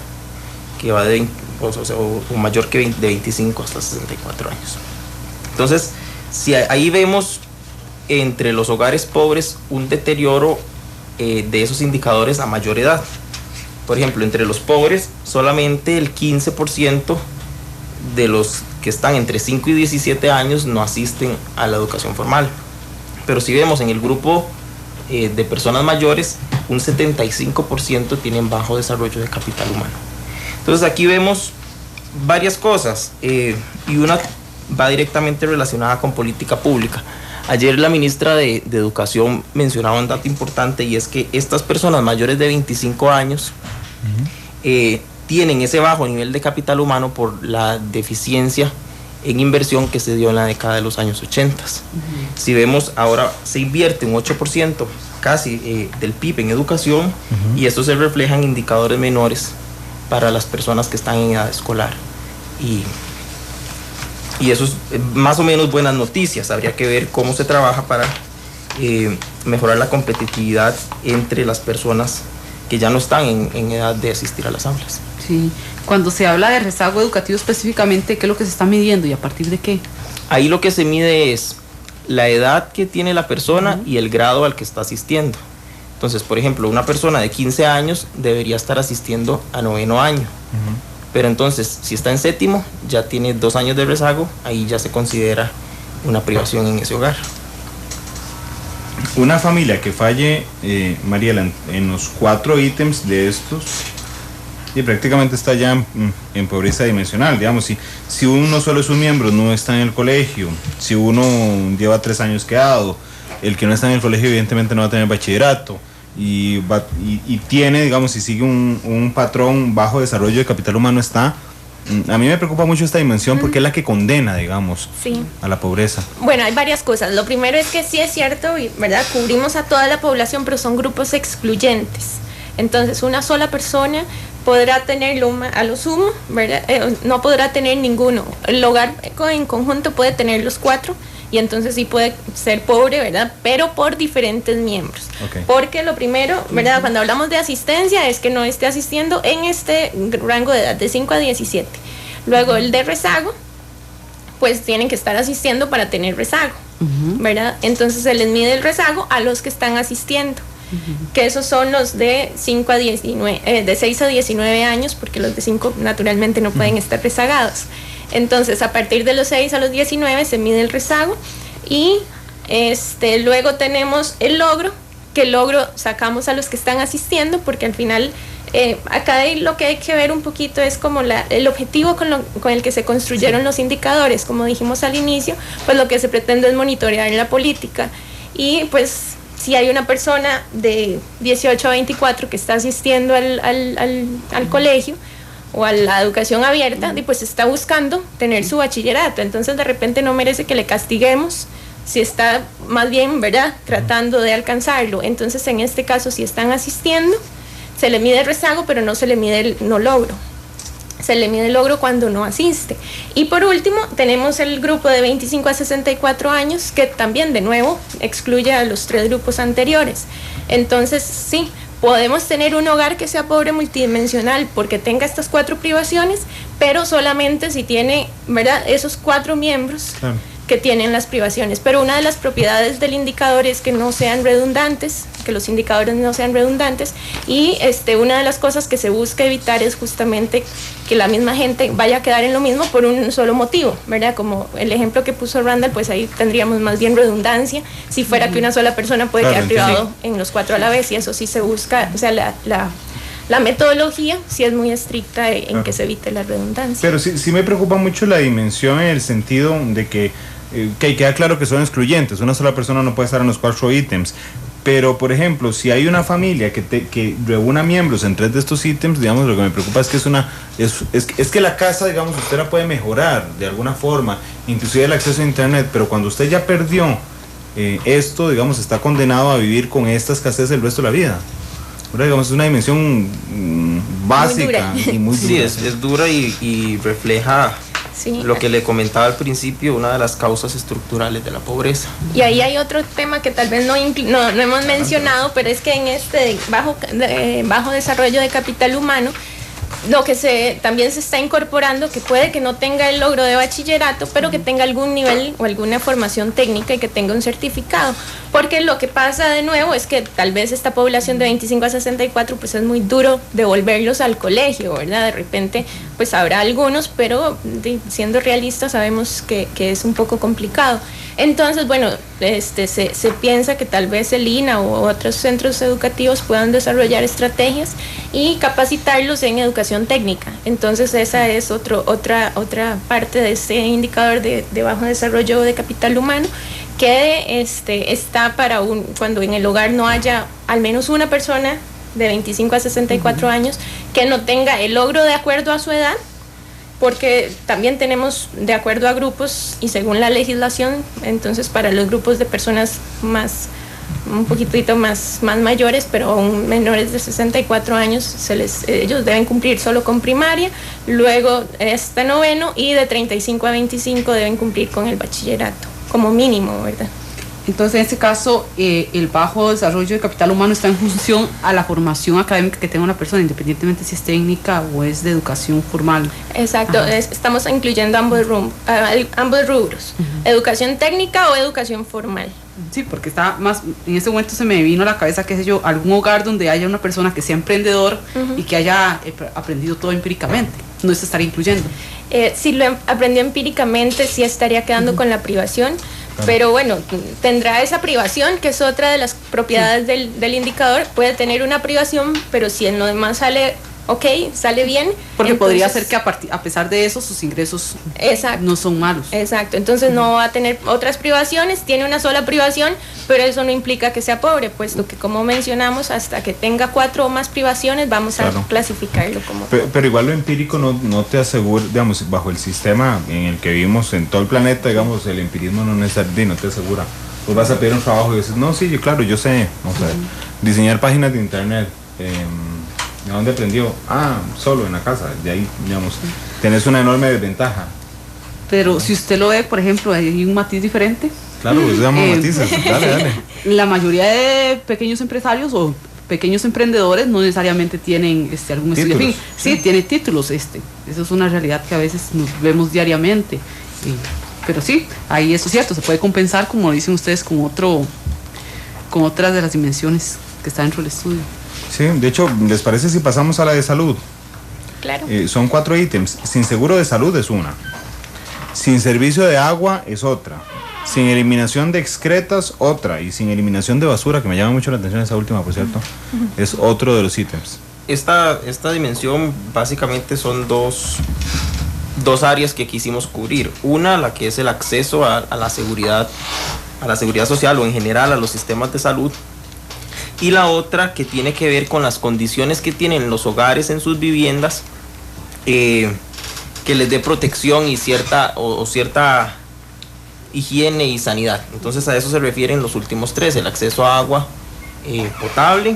que va de o mayor que de 25 hasta 64 años. Entonces, si ahí vemos entre los hogares pobres un deterioro de esos indicadores a mayor edad. Por ejemplo, entre los pobres, solamente el 15% de los que están entre 5 y 17 años no asisten a la educación formal. Pero si vemos en el grupo de personas mayores, un 75% tienen bajo desarrollo de capital humano. Entonces aquí vemos varias cosas y una va directamente relacionada con política pública. Ayer la ministra de Educación mencionaba un dato importante, y es que estas personas mayores de 25 años tienen ese bajo nivel de capital humano por la deficiencia en inversión que se dio en la década de los años 80. Si vemos, ahora se invierte un 8% casi del PIB en educación, y esto se refleja en indicadores menores para las personas que están en edad escolar. Y eso es más o menos buenas noticias. Habría que ver cómo se trabaja para mejorar la competitividad entre las personas que ya no están en edad de asistir a las aulas. Sí. Cuando se habla de rezago educativo específicamente, ¿qué es lo que se está midiendo y a partir de qué? Ahí lo que se mide es la edad que tiene la persona y el grado al que está asistiendo. Entonces, por ejemplo, una persona de 15 años debería estar asistiendo a 9º año. Pero entonces, si está en 7º, ya tiene 2 años de rezago, ahí ya se considera una privación en ese hogar. Una familia que falle, Mariela, en los 4 ítems de estos, y prácticamente está ya en pobreza dimensional, digamos. Si uno solo es un miembro, no está en el colegio, si uno lleva 3 años quedado, el que no está en el colegio evidentemente no va a tener bachillerato, y tiene, digamos, si sigue un patrón bajo desarrollo de capital humano, a mí me preocupa mucho esta dimensión porque es la que condena, digamos, a la pobreza. Bueno, hay varias cosas. Lo primero es que sí es cierto, ¿verdad? Cubrimos a toda la población, pero son grupos excluyentes. Entonces, una sola persona podrá tenerlo a lo sumo, ¿verdad? No podrá tener ninguno. El hogar en conjunto puede tener los 4, y entonces sí puede ser pobre, ¿verdad? Pero por diferentes miembros. Porque lo primero, ¿verdad? Cuando hablamos de asistencia es que no esté asistiendo en este rango de edad de 5 a 17. Luego el de rezago, pues tienen que estar asistiendo para tener rezago, ¿verdad? Entonces se les mide el rezago a los que están asistiendo. Que esos son los de 5 a 19, de 6 a 19 años, porque los de 5 naturalmente no pueden estar rezagados. Entonces, a partir de los 6 a los 19 se mide el rezago, y luego tenemos el logro, que el logro sacamos a los que están asistiendo, porque al final acá lo que hay que ver un poquito es como el objetivo con el que se construyeron los indicadores. Como dijimos al inicio, pues lo que se pretende es monitorear la política, y pues si hay una persona de 18 a 24 que está asistiendo al colegio o a la educación abierta, y pues está buscando tener su bachillerato, entonces de repente no merece que le castiguemos si está más bien, ¿verdad?, tratando de alcanzarlo. Entonces en este caso, si están asistiendo, se le mide el rezago, pero no se le mide el no logro. Se le mide el logro cuando no asiste. Y por último, tenemos el grupo de 25 a 64 años, que también, de nuevo, excluye a los 3 grupos anteriores. Entonces, sí, podemos tener un hogar que sea pobre multidimensional porque tenga estas 4 privaciones, pero solamente si tiene, ¿verdad?, esos 4 miembros que tienen las privaciones, pero una de las propiedades del indicador es que no sean redundantes, que los indicadores no sean redundantes, y una de las cosas que se busca evitar es justamente que la misma gente vaya a quedar en lo mismo por un solo motivo, ¿verdad? Como el ejemplo que puso Randall, pues ahí tendríamos más bien redundancia si fuera que una sola persona puede quedar privado en los 4 a la vez, y eso sí se busca, o sea, la metodología sí es muy estricta en que se evite la redundancia. Pero sí me preocupa mucho la dimensión en el sentido de que queda claro que son excluyentes, una sola persona no puede estar en los 4 ítems, pero por ejemplo, si hay una familia que reúna miembros en 3 de estos ítems, digamos, lo que me preocupa es que es que la casa, digamos, usted la puede mejorar de alguna forma, inclusive el acceso a internet, pero cuando usted ya perdió esto, digamos, está condenado a vivir con esta escasez el resto de la vida. Ahora, digamos, es una dimensión básica y muy dura. Sí, es dura y refleja lo que le comentaba al principio, una de las causas estructurales de la pobreza. Y ahí hay otro tema que tal vez no hemos mencionado, pero es que en este bajo desarrollo de capital humano, lo que también se está incorporando, que puede que no tenga el logro de bachillerato, pero que tenga algún nivel o alguna formación técnica y que tenga un certificado. Porque lo que pasa de nuevo es que tal vez esta población de 25 a 64 pues es muy duro devolverlos al colegio, ¿verdad? De repente pues habrá algunos, pero siendo realistas sabemos que es un poco complicado. Entonces, bueno, se piensa que tal vez el INA o otros centros educativos puedan desarrollar estrategias y capacitarlos en educación técnica. Entonces, esa es otra parte de este indicador de bajo desarrollo de capital humano, que está para cuando en el hogar no haya al menos una persona de 25 a 64 años que no tenga el logro de acuerdo a su edad, porque también tenemos de acuerdo a grupos y según la legislación. Entonces, para los grupos de personas un poquitito más mayores, pero aún menores de 64 años, ellos deben cumplir solo con primaria, luego noveno, y de 35 a 25 deben cumplir con el bachillerato, como mínimo, ¿verdad? Entonces, en este caso, el bajo desarrollo de capital humano está en función a la formación académica que tenga una persona, independientemente si es técnica o es de educación formal. Exacto, estamos incluyendo ambos rubros, educación técnica o educación formal. Sí, porque está más, en este momento se me vino a la cabeza, qué sé yo, algún hogar donde haya una persona que sea emprendedor y que haya aprendido todo empíricamente, no se estaría incluyendo. Si lo aprendió empíricamente, sí estaría quedando con la privación. Pero bueno, tendrá esa privación, que es otra de las propiedades del indicador. Puede tener una privación, pero si en lo demás sale sale bien. Porque entonces, podría ser que a pesar de eso sus ingresos no son malos. Exacto, entonces no va a tener otras privaciones, tiene una sola privación, pero eso no implica que sea pobre, puesto que, como mencionamos, hasta que tenga 4 o más privaciones vamos a clasificarlo como pobre. Pero igual lo empírico no te asegura, digamos, bajo el sistema en el que vivimos en todo el planeta, digamos, el empirismo no te asegura. Pues vas a pedir un trabajo y dices, no, sí, yo sé, diseñar páginas de internet. ¿De dónde aprendió? Solo en la casa. De ahí, digamos, tenés una enorme desventaja. Pero si usted lo ve, por ejemplo, hay un matiz diferente. Claro, pues llama matices. Dale. La mayoría de pequeños empresarios o pequeños emprendedores no necesariamente tienen algún estudio fin. Sí, tiene títulos. Eso es una realidad que a veces nos vemos diariamente. Pero sí, ahí eso es cierto. Se puede compensar, como dicen ustedes, con otras de las dimensiones que están dentro del estudio. Sí, de hecho, ¿les parece si pasamos a la de salud? Claro. Son 4 ítems. Sin seguro de salud es una. Sin servicio de agua es otra. Sin eliminación de excretas, otra. Y sin eliminación de basura, que me llama mucho la atención esa última, por cierto, es otro de los ítems. Esta dimensión básicamente son dos áreas que quisimos cubrir. Una, la que es el acceso a la seguridad social o en general a los sistemas de salud. Y la otra que tiene que ver con las condiciones que tienen los hogares en sus viviendas, que les dé protección y cierta higiene y sanidad. Entonces a eso se refieren los últimos 3: el acceso a agua potable,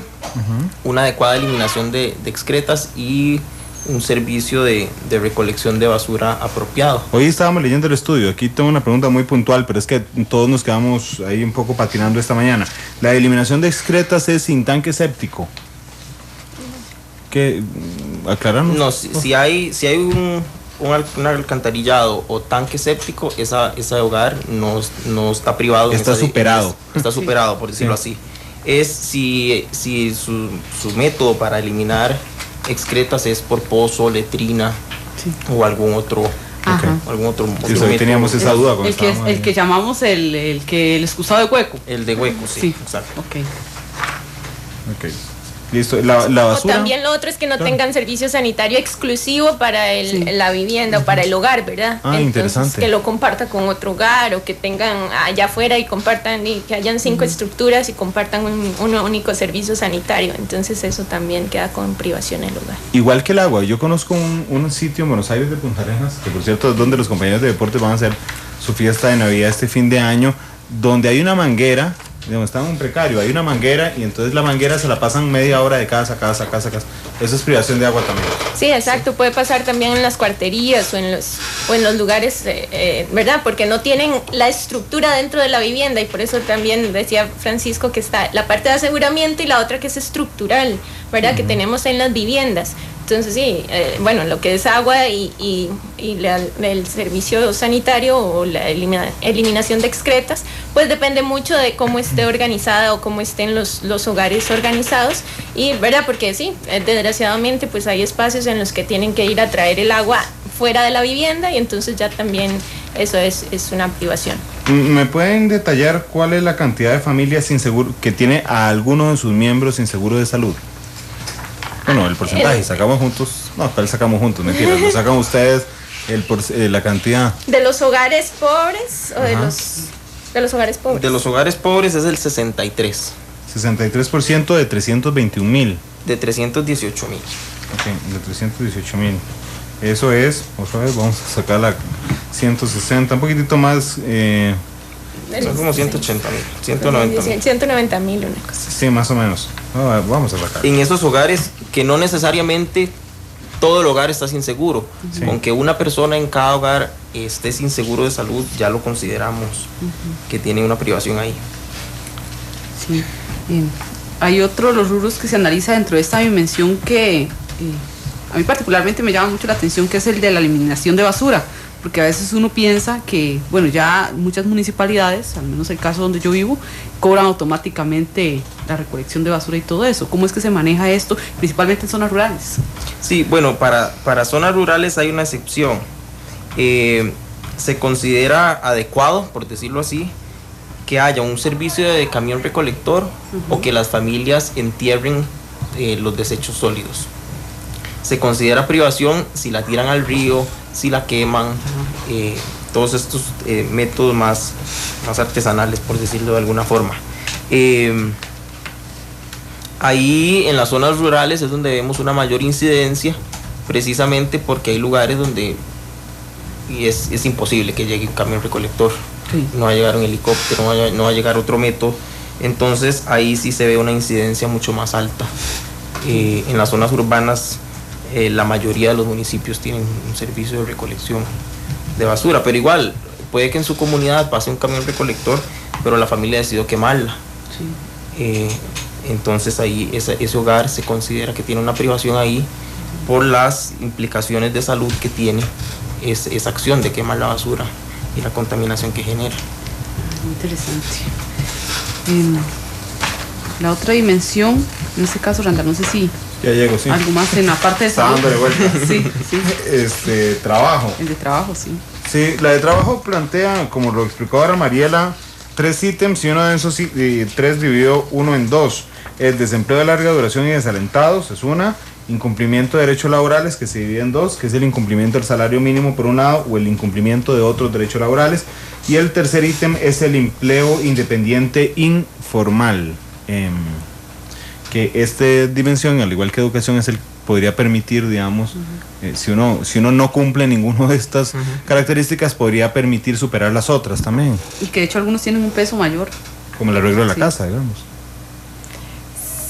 una adecuada eliminación de excretas y un servicio de recolección de basura apropiado. Hoy estábamos leyendo el estudio, aquí tengo una pregunta muy puntual, pero es que todos nos quedamos ahí un poco patinando esta mañana. La eliminación de excretas es sin tanque séptico. ¿Qué? ¿Aclararnos? No, si hay un alcantarillado o tanque séptico, ese hogar no está privado. Está superado. Está superado, por decirlo así. Es si su método para eliminar excretas es por pozo, letrina o algún otro. Sí, hoy teníamos esa duda. El que llamamos el excusado de hueco. El de hueco, sí. Exacto. Ok. Listo, la basura. O también lo otro es que no tengan servicio sanitario exclusivo para la vivienda o para el hogar, ¿verdad? Entonces, interesante. Que lo comparta con otro hogar o que tengan allá afuera y compartan, y que hayan 5 estructuras y compartan un único servicio sanitario. Entonces eso también queda con privación en el hogar. Igual que el agua, yo conozco un sitio en Buenos Aires de Punta Arenas, que por cierto es donde los compañeros de deportes van a hacer su fiesta de Navidad este fin de año, donde hay una manguera. Digamos, está en un precario, hay una manguera y entonces la manguera se la pasan media hora de casa a casa. Eso es privación de agua también. Sí, exacto, puede pasar también en las cuarterías o en los lugares, ¿verdad? Porque no tienen la estructura dentro de la vivienda, y por eso también decía Francisco que está la parte de aseguramiento y la otra que es estructural, ¿verdad? Que tenemos en las viviendas. Entonces sí, bueno, lo que es agua y el servicio sanitario o la eliminación de excretas, pues depende mucho de cómo esté organizada o cómo estén los hogares organizados, y verdad, porque sí, desgraciadamente pues hay espacios en los que tienen que ir a traer el agua fuera de la vivienda, y entonces ya también eso es una privación. ¿Me pueden detallar cuál es la cantidad de familias sin seguro que tiene a alguno de sus miembros sin seguro de salud? Bueno, el porcentaje, sacamos juntos, ¿cuál sacamos juntos? Mentira, lo sacan ustedes la cantidad. ¿De los hogares pobres o de los hogares pobres? De los hogares pobres es el 63. 63% de 321,000. De 318,000. Ok, de 318,000. Eso es, otra vez vamos a sacar la 160, un poquitito más. Son como 180,000, 190,000. 190,000, una cosa. Sí, más o menos. Vamos a sacar. En esos hogares que no necesariamente todo el hogar está sin seguro. Sí. Aunque una persona en cada hogar esté sin seguro de salud, ya lo consideramos que tiene una privación ahí. Sí. Hay otro de los rubros que se analiza dentro de esta dimensión que a mí particularmente me llama mucho la atención, que es el de la eliminación de basura. Porque a veces uno piensa que, bueno, ya muchas municipalidades, al menos el caso donde yo vivo, cobran automáticamente la recolección de basura y todo eso. ¿Cómo es que se maneja esto, principalmente en zonas rurales? Sí, bueno, para zonas rurales hay una excepción. Se considera adecuado, por decirlo así, que haya un servicio de camión recolector o que las familias entierren los desechos sólidos. Se considera privación si la tiran al río, si la queman, todos estos métodos más artesanales, por decirlo de alguna forma. Ahí en las zonas rurales es donde vemos una mayor incidencia, precisamente porque hay lugares donde es imposible que llegue un camión recolector. Sí. No va a llegar un helicóptero, no va a llegar otro método. Entonces ahí sí se ve una incidencia mucho más alta. En las zonas urbanas la mayoría de los municipios tienen un servicio de recolección de basura, pero igual puede que en su comunidad pase un camión recolector, pero la familia decidió quemarla. Sí. Entonces ahí ese hogar se considera que tiene una privación ahí por las implicaciones de salud que tiene esa acción de quemar la basura y la contaminación que genera. Interesante. La otra dimensión, en este caso, Randall, no sé si ya llego, sí. Algo más en la parte de salud. Está dándole vuelta. Sí. Trabajo. El de trabajo, sí. Sí, la de trabajo plantea, como lo explicó ahora Mariela, 3 ítems, y uno de esos 3 dividió uno en 2. El desempleo de larga duración y desalentados es una. Incumplimiento de derechos laborales, que se divide en 2, que es el incumplimiento del salario mínimo por un lado o el incumplimiento de otros derechos laborales. Y el tercer ítem es el empleo independiente informal. Que esta dimensión, al igual que educación, podría permitir, digamos, si uno no cumple ninguna de estas características, podría permitir superar las otras también. Y que de hecho algunos tienen un peso mayor. Como el arreglo de la casa, digamos.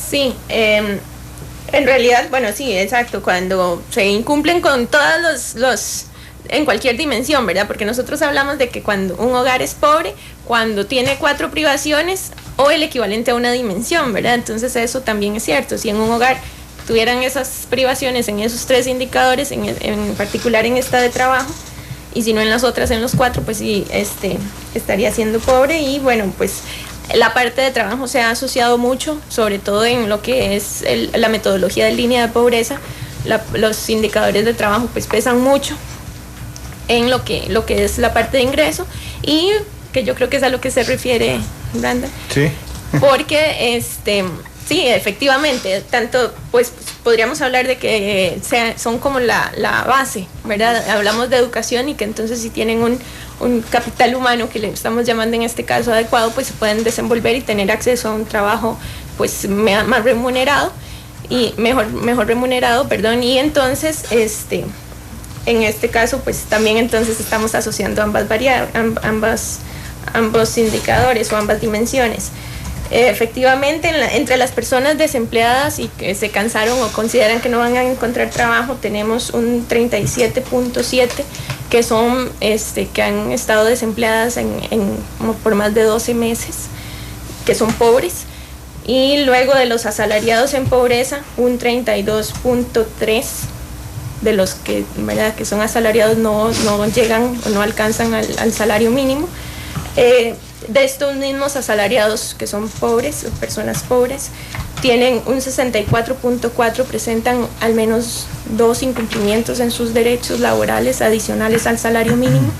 Sí, en realidad, bueno, sí, exacto, cuando se incumplen con todos los en cualquier dimensión, ¿verdad? Porque nosotros hablamos de que cuando un hogar es pobre, cuando tiene 4 privaciones o el equivalente a una dimensión, ¿verdad? Entonces eso también es cierto. Si en un hogar tuvieran esas privaciones en esos 3 indicadores, en particular en esta de trabajo, y si no en las otras, en los 4, pues sí, estaría siendo pobre. Y bueno, pues la parte de trabajo se ha asociado mucho, sobre todo en lo que es la metodología de línea de pobreza. Los indicadores de trabajo pues pesan mucho en lo que es la parte de ingreso, y que yo creo que es a lo que se refiere Brandon. Sí. Porque sí, efectivamente, tanto pues podríamos hablar de que son como la base, ¿verdad? Hablamos de educación, y que entonces si tienen un capital humano, que le estamos llamando en este caso adecuado, pues se pueden desenvolver y tener acceso a un trabajo pues más remunerado y mejor remunerado, perdón. Y entonces en este caso pues también entonces estamos asociando ambos indicadores o ambas dimensiones. Efectivamente, entre las personas desempleadas y que se cansaron o consideran que no van a encontrar trabajo, tenemos un 37.7 que son que han estado desempleadas como por más de 12 meses, que son pobres. Y luego de los asalariados en pobreza, un 32.3 de los que, ¿verdad?, que son asalariados no llegan o no alcanzan al salario mínimo. De estos mismos asalariados que son pobres o personas pobres, tienen un 64.4, presentan al menos 2 incumplimientos en sus derechos laborales adicionales al salario mínimo.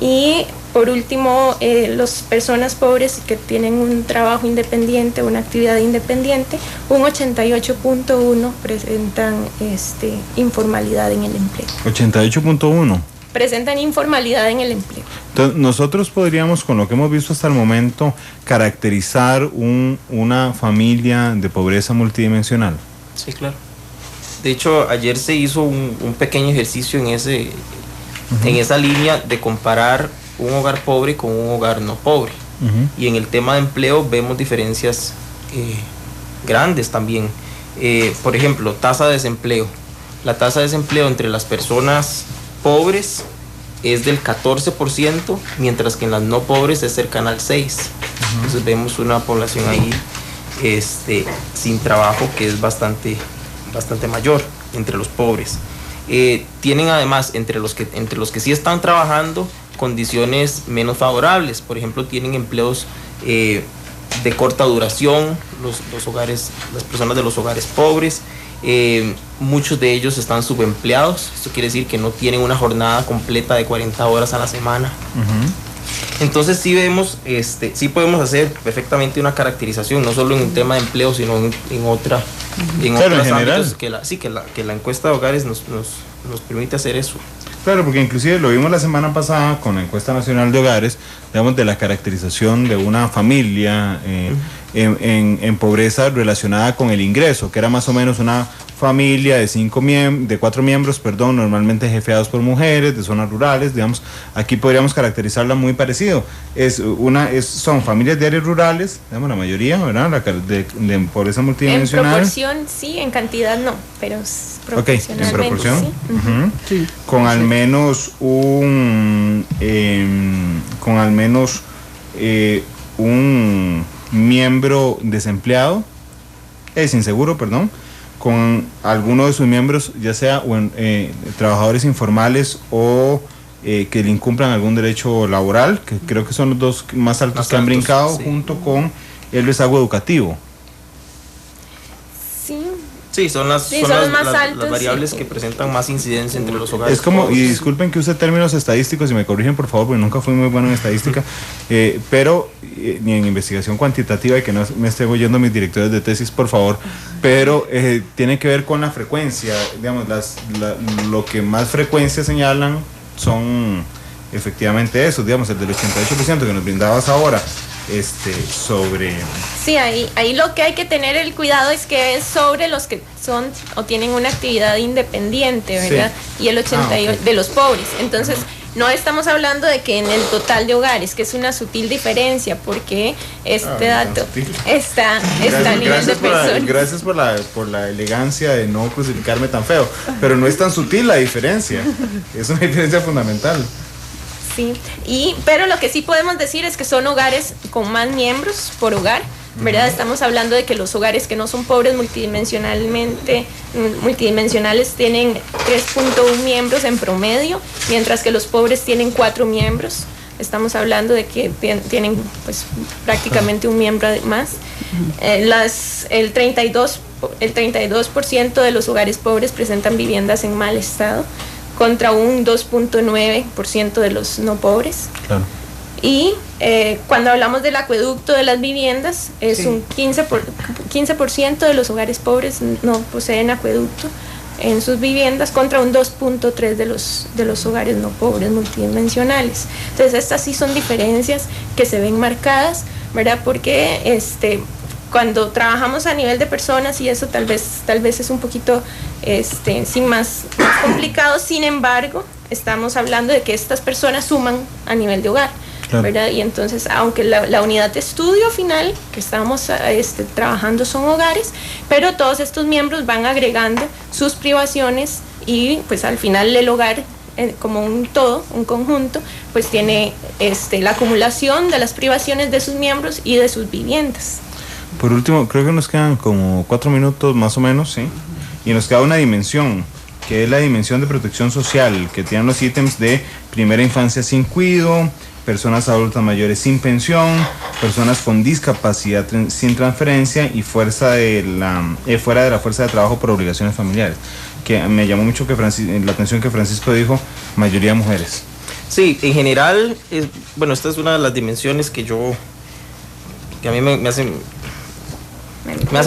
Y por último, las personas pobres que tienen un trabajo independiente, una actividad independiente, un 88.1 presentan informalidad en el empleo. 88.1. Presentan informalidad en el empleo. Entonces, nosotros podríamos, con lo que hemos visto hasta el momento, caracterizar una familia de pobreza multidimensional. Sí, claro. De hecho, ayer se hizo un pequeño ejercicio en esa línea de comparar un hogar pobre con un hogar no pobre. Y en el tema de empleo vemos diferencias grandes también. Por ejemplo, tasa de desempleo. La tasa de desempleo entre las personas pobres es del 14%, mientras que en las no pobres es cercana al 6%. Entonces vemos una población ahí sin trabajo que es bastante mayor entre los pobres. Tienen además entre los que sí están trabajando condiciones menos favorables. Por ejemplo, tienen empleos de corta duración, las personas de los hogares pobres. Muchos de ellos están subempleados. Esto quiere decir que no tienen una jornada completa de 40 horas a la semana. Entonces sí vemos, sí podemos hacer perfectamente una caracterización, no solo en un tema de empleo, sino en otros ámbitos que la encuesta de hogares nos permite hacer eso. Claro, porque inclusive lo vimos la semana pasada con la encuesta nacional de hogares, digamos, de la caracterización de una familia en pobreza relacionada con el ingreso, que era más o menos una familia de 4 miembros, normalmente jefeados por mujeres, de zonas rurales, digamos. Aquí podríamos caracterizarla muy parecido. Son familias de áreas rurales, digamos, la mayoría, ¿verdad? De pobreza multidimensional. En proporción sí, en cantidad no, pero proporcionalmente. En proporción. Sí. Sí. Con al menos un miembro desempleado, inseguro, con alguno de sus miembros, ya sea trabajadores informales o que le incumplan algún derecho laboral, que creo que son los 2 más altos que han brincado, sí, junto con el rezago educativo. Sí, son las variables que presentan más incidencia entre los hogares. Es como, y disculpen que use términos estadísticos y me corrigen por favor, porque nunca fui muy bueno en estadística, pero ni en investigación cuantitativa, y que no me esté oyendo mis directores de tesis, por favor, pero tiene que ver con la frecuencia, digamos, lo que más frecuencia señalan son efectivamente eso, digamos, el del 88% que nos brindabas ahora. Sobre... Sí, ahí lo que hay que tener el cuidado es que es sobre los que son o tienen una actividad independiente, ¿verdad? Sí. Y el 88% de los pobres. Entonces, no estamos hablando de que en el total de hogares, que es una sutil diferencia, porque dato está a nivel de personas. Gracias por la elegancia de no crucificarme tan feo, pero no es tan sutil la diferencia, es una diferencia fundamental. Sí, pero lo que sí podemos decir es que son hogares con más miembros por hogar, ¿verdad? Estamos hablando de que los hogares que no son pobres multidimensionales tienen 3.1 miembros en promedio, mientras que los pobres tienen 4 miembros. Estamos hablando de que tienen pues prácticamente un miembro más. El 32% de los hogares pobres presentan viviendas en mal estado, contra un 2.9% de los no pobres. Claro. Y cuando hablamos del acueducto de las viviendas, es un 15% de los hogares pobres no poseen acueducto en sus viviendas, contra un 2.3% de los hogares no pobres multidimensionales. Entonces estas sí son diferencias que se ven marcadas, ¿verdad? Porque cuando trabajamos a nivel de personas, y eso tal vez es un poquito sí, más complicado, sin embargo, estamos hablando de que estas personas suman a nivel de hogar. Claro. ¿Verdad? Y entonces, aunque la unidad de estudio final que estamos trabajando son hogares, pero todos estos miembros van agregando sus privaciones, y pues al final el hogar como un todo, un conjunto, pues tiene la acumulación de las privaciones de sus miembros y de sus viviendas. Por último, creo que nos quedan como 4 minutos más o menos, ¿sí? Y nos queda una dimensión, que es la dimensión de protección social, que tienen los ítems de primera infancia sin cuido, personas adultas mayores sin pensión, personas con discapacidad sin transferencia y fuera de la fuerza de trabajo por obligaciones familiares. Que me llamó mucho la atención que Francisco dijo, mayoría mujeres. Sí, en general, bueno, esta es una de las dimensiones que a mí me hace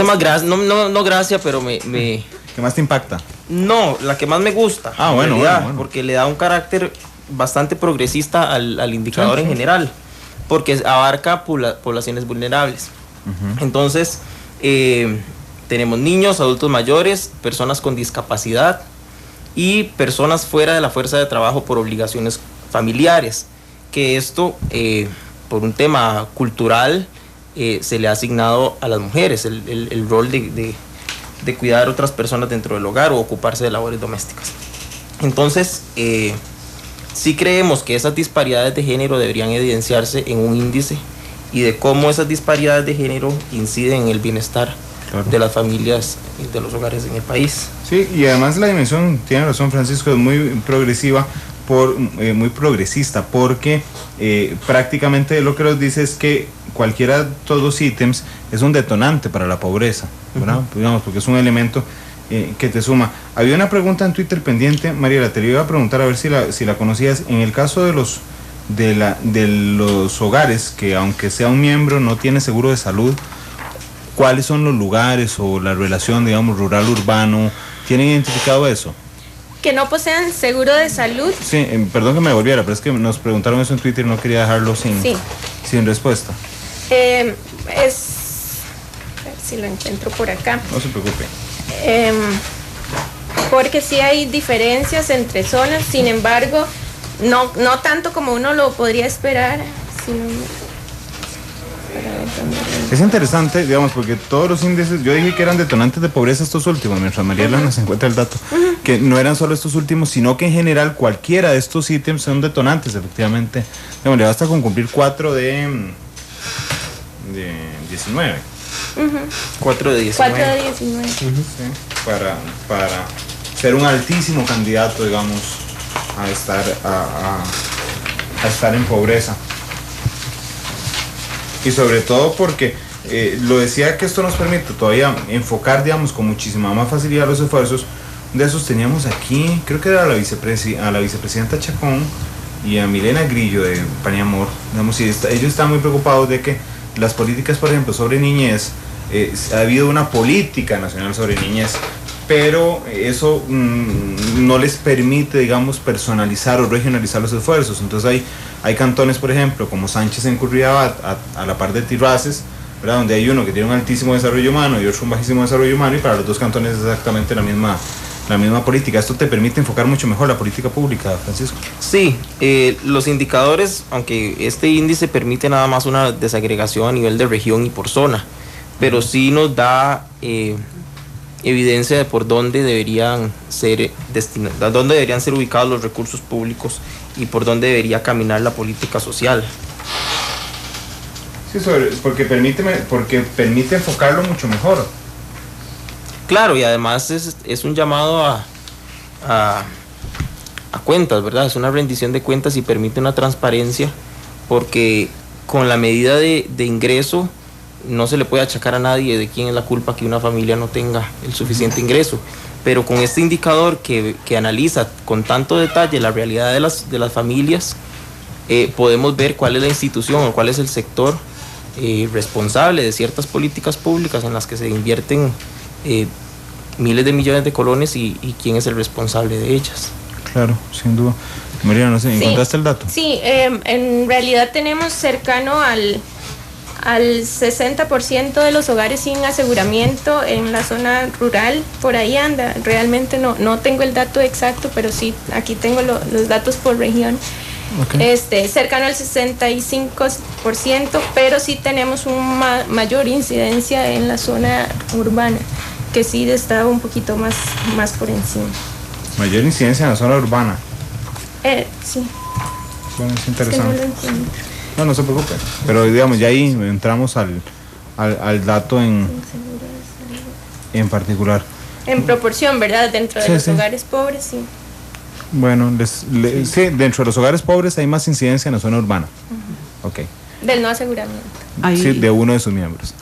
más gracia, no gracia, pero ¿qué más te impacta? No, la que más me gusta. Bueno. Porque le da un carácter bastante progresista al indicador en general, porque abarca poblaciones vulnerables. Entonces, tenemos niños, adultos mayores, personas con discapacidad y personas fuera de la fuerza de trabajo por obligaciones familiares, que esto, por un tema cultural, se le ha asignado a las mujeres el rol de cuidar a otras personas dentro del hogar o ocuparse de labores domésticas. Entonces, sí creemos que esas disparidades de género deberían evidenciarse en un índice, y de cómo esas disparidades de género inciden en el bienestar de las familias y de los hogares en el país. Sí, y además la dimensión, tiene razón Francisco, es muy progresiva, muy progresista, porque prácticamente lo que nos dice es que cualquiera de estos dos ítems es un detonante para la pobreza, ¿verdad? Digamos, porque es un elemento que te suma. Había una pregunta en Twitter pendiente, Mariela, te lo iba a preguntar a ver si la conocías. En el caso de los hogares que, aunque sea un miembro, no tiene seguro de salud, ¿cuáles son los lugares o la relación, digamos, rural-urbano? ¿Tienen identificado eso? Que no posean seguro de salud. Sí, perdón que me devolviera, pero es que nos preguntaron eso en Twitter y no quería dejarlo sin respuesta. A ver si lo encuentro por acá. No se preocupe. Porque sí hay diferencias entre zonas, sin embargo, no tanto como uno lo podría esperar, sino... Es interesante, digamos, porque todos los índices, yo dije que eran detonantes de pobreza estos últimos, mientras Mariela nos encuentra el dato, que no eran solo estos últimos, sino que en general cualquiera de estos ítems son detonantes, efectivamente. Digamos, le basta con cumplir 4 de 19. 4 de 19. 4 de 19. Sí, para ser un altísimo candidato, digamos, a estar en pobreza. Y sobre todo porque lo decía que esto nos permite todavía enfocar, digamos, con muchísima más facilidad los esfuerzos. De esos teníamos aquí, creo que era a la vicepresidenta Chacón y a Milena Grillo de Paniamor, digamos, y ellos están muy preocupados de que las políticas, por ejemplo, sobre niñez, ha habido una política nacional sobre niñez, pero eso no les permite, digamos, personalizar o regionalizar los esfuerzos. Entonces hay cantones, por ejemplo, como Sánchez en Curridabat, a la par de Tirraces, ¿verdad?, donde hay uno que tiene un altísimo desarrollo humano y otro un bajísimo desarrollo humano, y para los dos cantones es exactamente la misma política. Esto te permite enfocar mucho mejor la política pública, Francisco. Sí, los indicadores, aunque este índice permite nada más una desagregación a nivel de región y por zona, pero sí nos da evidencia de por dónde deberían ser destinados, dónde deberían ser ubicados los recursos públicos y por dónde debería caminar la política social. Sí, Sí, porque permite enfocarlo mucho mejor. Claro, y además es un llamado a cuentas, ¿verdad? Es una rendición de cuentas y permite una transparencia, porque con la medida de ingreso no se le puede achacar a nadie de quién es la culpa que una familia no tenga el suficiente ingreso. Pero con este indicador que analiza con tanto detalle la realidad de las familias, podemos ver cuál es la institución o cuál es el sector responsable de ciertas políticas públicas en las que se invierten miles de millones de colones y quién es el responsable de ellas. Claro, sin duda. María, no sé, ¿encontraste el dato? Sí, en realidad tenemos cercano al 60% de los hogares sin aseguramiento en la zona rural, por ahí anda. Realmente no tengo el dato exacto, pero sí, aquí tengo los datos por región. Okay. Cercano al 65%, pero sí tenemos una mayor incidencia en la zona urbana, que sí está un poquito más por encima. Mayor incidencia en la zona urbana. Sí. Bueno, es interesante. No se preocupe. Pero digamos, ya ahí entramos al dato en particular. En proporción, ¿verdad? Dentro de los hogares pobres, sí. Bueno, sí, dentro de los hogares pobres hay más incidencia en la zona urbana. Uh-huh. Ok. Del no aseguramiento. Sí, de uno de sus miembros.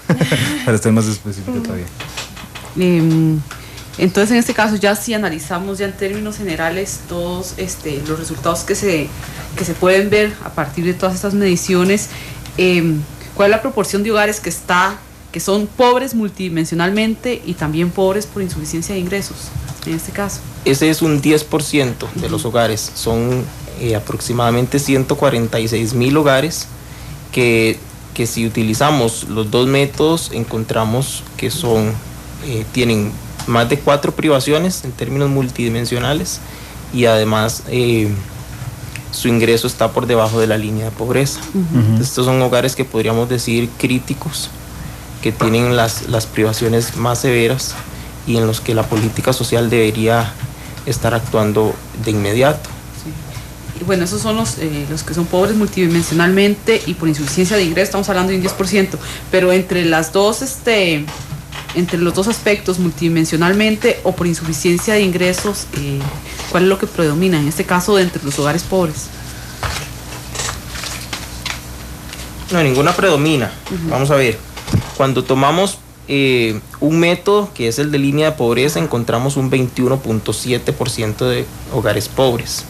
Para estar más específico todavía. Entonces, en este caso, ya si analizamos ya en términos generales todos los resultados que se pueden ver a partir de todas estas mediciones, ¿cuál es la proporción de hogares que son pobres multidimensionalmente y también pobres por insuficiencia de ingresos, en este caso? Ese es un 10% de los hogares. Son aproximadamente 146,000 hogares que si utilizamos los dos métodos encontramos que tienen más de 4 privaciones en términos multidimensionales y además su ingreso está por debajo de la línea de pobreza. Uh-huh. Estos son hogares que podríamos decir críticos, que tienen las privaciones más severas y en los que la política social debería estar actuando de inmediato. Sí. Y bueno, esos son los que son pobres multidimensionalmente y por insuficiencia de ingresos, estamos hablando de un 10%, pero entre las dos entre los dos aspectos, multidimensionalmente o por insuficiencia de ingresos, ¿cuál es lo que predomina en este caso entre los hogares pobres? No, ninguna predomina. Uh-huh. Vamos a ver, cuando tomamos un método que es el de línea de pobreza, encontramos un 21.7% de hogares pobres.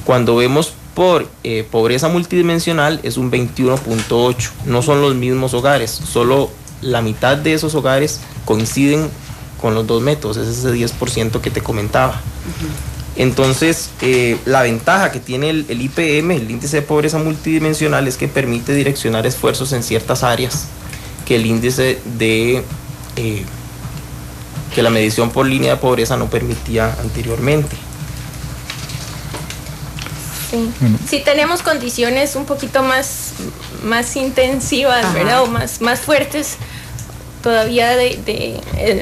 Cuando vemos por pobreza multidimensional es un 21.8%. No son los mismos hogares, solo la mitad de esos hogares coinciden con los dos métodos, es ese 10% que te comentaba. Uh-huh. Entonces, la ventaja que tiene el IPM, el índice de pobreza multidimensional, es que permite direccionar esfuerzos en ciertas áreas que el índice que la medición por línea de pobreza no permitía anteriormente. Sí. Sí, tenemos condiciones un poquito más intensivas, ajá, ¿verdad? O más fuertes. Todavía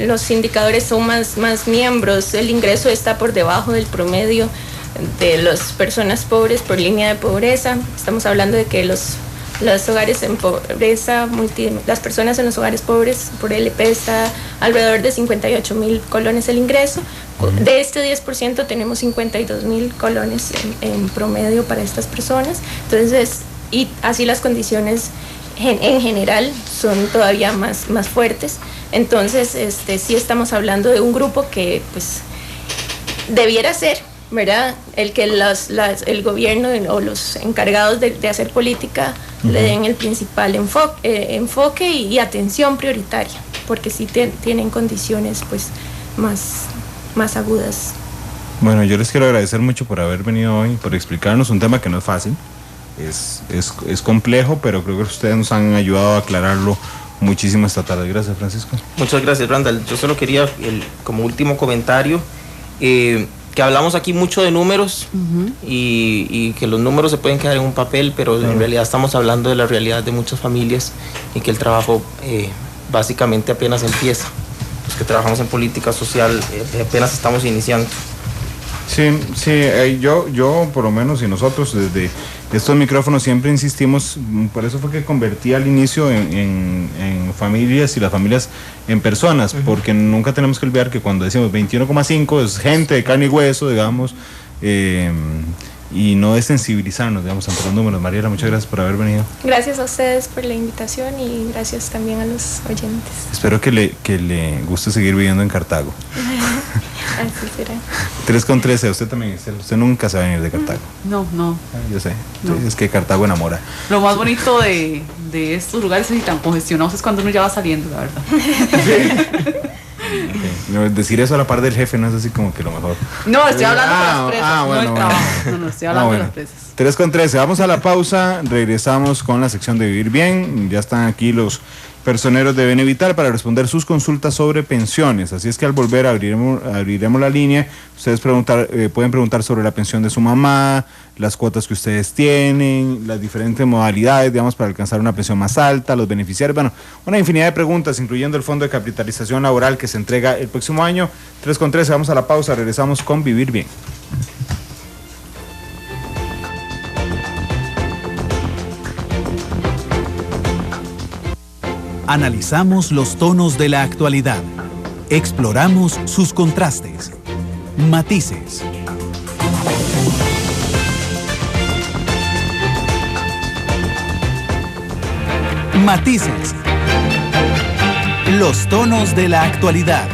los indicadores son más miembros. El ingreso está por debajo del promedio de las personas pobres por línea de pobreza. Estamos hablando de que los hogares en pobreza, las personas en los hogares pobres por LP está alrededor de 58,000 colones el ingreso. De este 10% tenemos 52,000 colones en promedio para estas personas. Entonces, y así las condiciones en general son todavía más fuertes. Entonces, sí estamos hablando de un grupo que pues debiera ser, ¿verdad? El que el gobierno o los encargados de hacer política, uh-huh, le den el principal enfoque y atención prioritaria, porque sí tienen condiciones pues más agudas. Bueno, yo les quiero agradecer mucho por haber venido hoy, por explicarnos un tema que no es fácil, es complejo, pero creo que ustedes nos han ayudado a aclararlo muchísimo esta tarde. Gracias, Francisco. Muchas gracias, Randall. Yo solo quería, como último comentario, que hablamos aquí mucho de números, uh-huh, y que los números se pueden quedar en un papel, pero en realidad estamos hablando de la realidad de muchas familias y que el trabajo básicamente apenas empieza. Los que trabajamos en política social apenas estamos iniciando. Sí, yo por lo menos y nosotros desde estos micrófonos siempre insistimos, por eso fue que convertí al inicio en familias y las familias en personas, porque nunca tenemos que olvidar que cuando decimos 21,5 es gente de carne y hueso, digamos, y no es sensibilizarnos, digamos, ante los números. Mariela, muchas gracias por haber venido. Gracias a ustedes por la invitación y gracias también a los oyentes. Espero que le guste seguir viviendo en Cartago. Así será. 3:13, usted también, usted nunca se va a venir de Cartago. No. Yo sé, No. es que Cartago enamora. Lo más bonito de estos lugares así tan congestionados es cuando uno ya va saliendo, la verdad. Okay. Decir eso a la par del jefe no es así como que lo mejor. No, estoy hablando de las presas, bueno, no del trabajo. No, estoy hablando de las presas. 3:13, vamos a la pausa, regresamos con la sección de Vivir Bien. Ya están aquí los personeros de Benevital para responder sus consultas sobre pensiones. Así es que al volver abriremos la línea. Ustedes pueden preguntar sobre la pensión de su mamá, las cuotas que ustedes tienen, las diferentes modalidades, digamos, para alcanzar una pensión más alta, los beneficiarios, bueno, una infinidad de preguntas, incluyendo el fondo de capitalización laboral que se entrega el próximo año. 3:13, vamos a la pausa, regresamos con Vivir Bien. Analizamos los tonos de la actualidad. Exploramos sus contrastes, matices. Matices. Los tonos de la actualidad.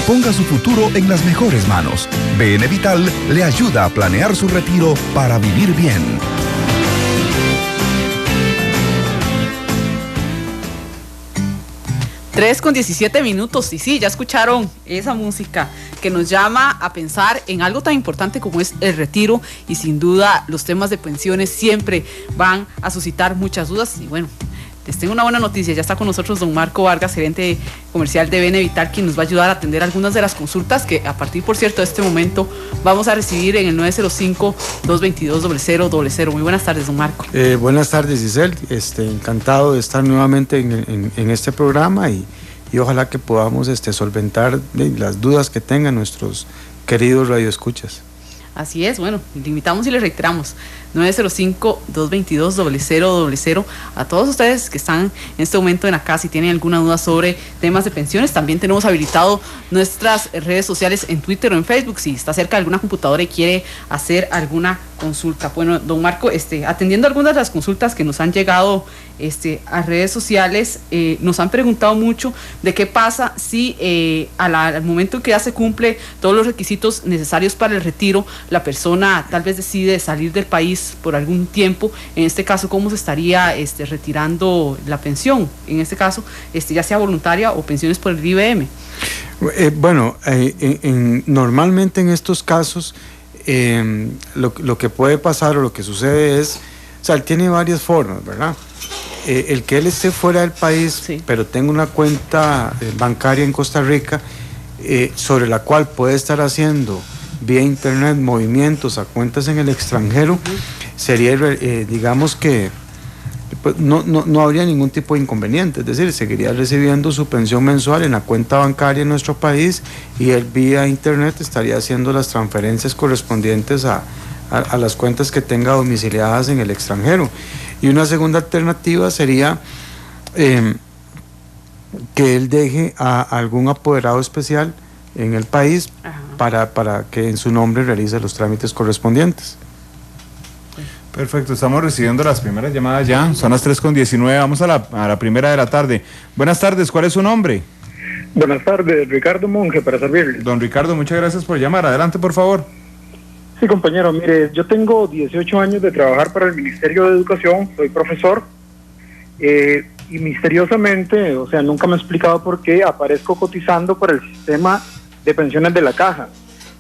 Ponga su futuro en las mejores manos. Benevital le ayuda a planear su retiro para vivir bien. 3:17 y sí, ya escucharon esa música que nos llama a pensar en algo tan importante como es el retiro, y sin duda los temas de pensiones siempre van a suscitar muchas dudas. Y bueno, les tengo una buena noticia, ya está con nosotros don Marco Vargas, gerente comercial de Benevital, quien nos va a ayudar a atender algunas de las consultas que a partir, por cierto, de este momento vamos a recibir en el 905-222-0000. Muy buenas tardes, don Marco. Buenas tardes, Giselle. Encantado de estar nuevamente en este programa y ojalá que podamos solventar las dudas que tengan nuestros queridos radioescuchas. Así es, bueno, le invitamos y le reiteramos 905-222-0000 a todos ustedes que están en este momento en la casa y tienen alguna duda sobre temas de pensiones. También tenemos habilitado nuestras redes sociales en Twitter o en Facebook si está cerca de alguna computadora y quiere hacer alguna consulta. Bueno, don Marco, atendiendo algunas de las consultas que nos han llegado a redes sociales, nos han preguntado mucho de qué pasa si al momento que ya se cumple todos los requisitos necesarios para el retiro, la persona tal vez decide salir del país por algún tiempo. En este caso, ¿cómo se estaría retirando la pensión? En este caso, ya sea voluntaria o pensiones por el IBM. Normalmente en estos casos lo que puede pasar o lo que sucede es, él tiene varias formas, ¿verdad? El que él esté fuera del país, sí, pero tenga una cuenta bancaria en Costa Rica, sobre la cual puede estar haciendo vía internet movimientos a cuentas en el extranjero, sería, digamos que pues, no habría ningún tipo de inconveniente, es decir, seguiría recibiendo su pensión mensual en la cuenta bancaria en nuestro país y él vía internet estaría haciendo las transferencias correspondientes a las cuentas que tenga domiciliadas en el extranjero. Y una segunda alternativa sería que él deje a algún apoderado especial en el país para que en su nombre realice los trámites correspondientes. Perfecto, estamos recibiendo las primeras llamadas ya, son las 3:19, vamos a la primera de la tarde. Buenas tardes, ¿cuál es su nombre? Buenas tardes, Ricardo Monge, para servirle. Don Ricardo, muchas gracias por llamar, adelante por favor. Sí, compañero, mire, yo tengo 18 años de trabajar para el Ministerio de Educación, soy profesor, y misteriosamente, nunca me he explicado por qué aparezco cotizando por el sistema de pensiones de la Caja,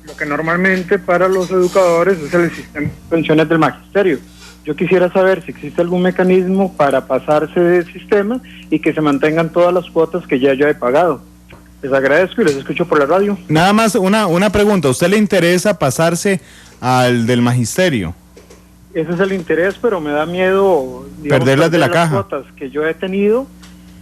lo que normalmente para los educadores es el sistema de pensiones del Magisterio. Yo quisiera saber si existe algún mecanismo para pasarse del sistema y que se mantengan todas las cuotas que ya yo he pagado. Les agradezco y les escucho por la radio. Nada más una pregunta, ¿a usted le interesa pasarse al del Magisterio? Ese es el interés, pero me da miedo, digamos, perder las de la Caja. Cuotas que yo he tenido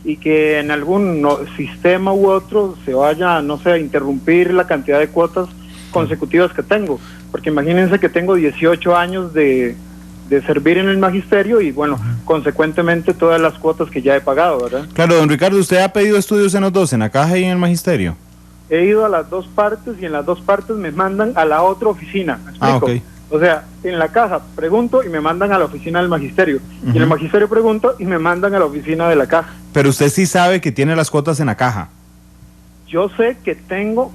y que en algún sistema u otro se vaya, no sé, a interrumpir la cantidad de cuotas consecutivas que tengo, porque imagínense que tengo 18 años de servir en el magisterio y bueno, consecuentemente todas las cuotas que ya he pagado, ¿verdad? Claro, don Ricardo, ¿usted ha pedido estudios en los dos, en la caja y en el magisterio? He ido a las dos partes y en las dos partes me mandan a la otra oficina, ¿me explico? Okay. O sea, en la caja pregunto y me mandan a la oficina del magisterio, y en el magisterio pregunto y me mandan a la oficina de la caja. Pero usted sí sabe que tiene las cuotas en la caja. Yo sé que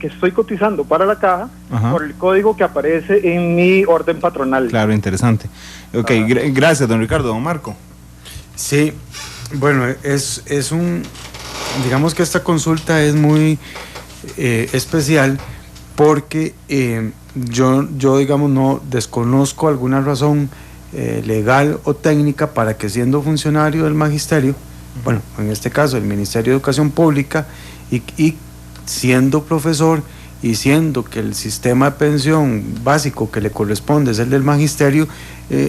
estoy cotizando para la caja por el código que aparece en mi orden patronal. Claro, interesante. Ok, gracias, don Ricardo. Don Marco. Sí, bueno, es digamos que esta consulta es muy especial porque yo digamos no desconozco alguna razón legal o técnica para que siendo funcionario del magisterio, bueno, en este caso el Ministerio de Educación Pública, y siendo profesor y siendo que el sistema de pensión básico que le corresponde es el del magisterio,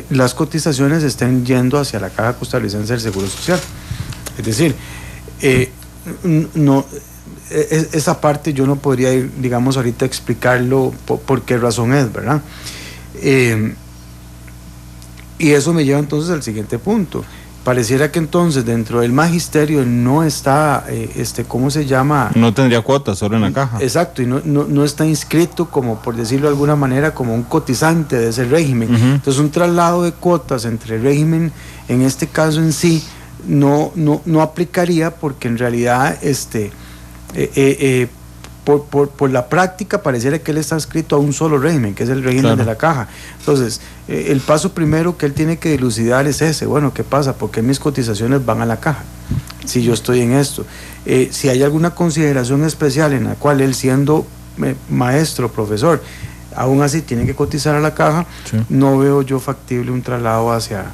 las cotizaciones estén yendo hacia la Caja Costarricense del Seguro Social. Es decir, esa parte yo no podría ir, digamos, ahorita explicarlo por qué razón es, ¿verdad? Y eso me lleva entonces al siguiente punto. Pareciera que entonces dentro del magisterio no está, ¿cómo se llama? No tendría cuotas, solo en la caja. Exacto, y no está inscrito como, por decirlo de alguna manera, como un cotizante de ese régimen. Entonces un traslado de cuotas entre el régimen, en este caso en sí, no aplicaría porque en realidad por la práctica pareciera que él está inscrito a un solo régimen, que es el régimen de la caja. Entonces, el paso primero que él tiene que dilucidar es ese. Bueno, ¿qué pasa? ¿Por qué mis cotizaciones van a la caja? Si yo estoy en esto. Si hay alguna consideración especial en la cual él, siendo maestro, profesor, aún así tiene que cotizar a la caja, no veo yo factible un traslado hacia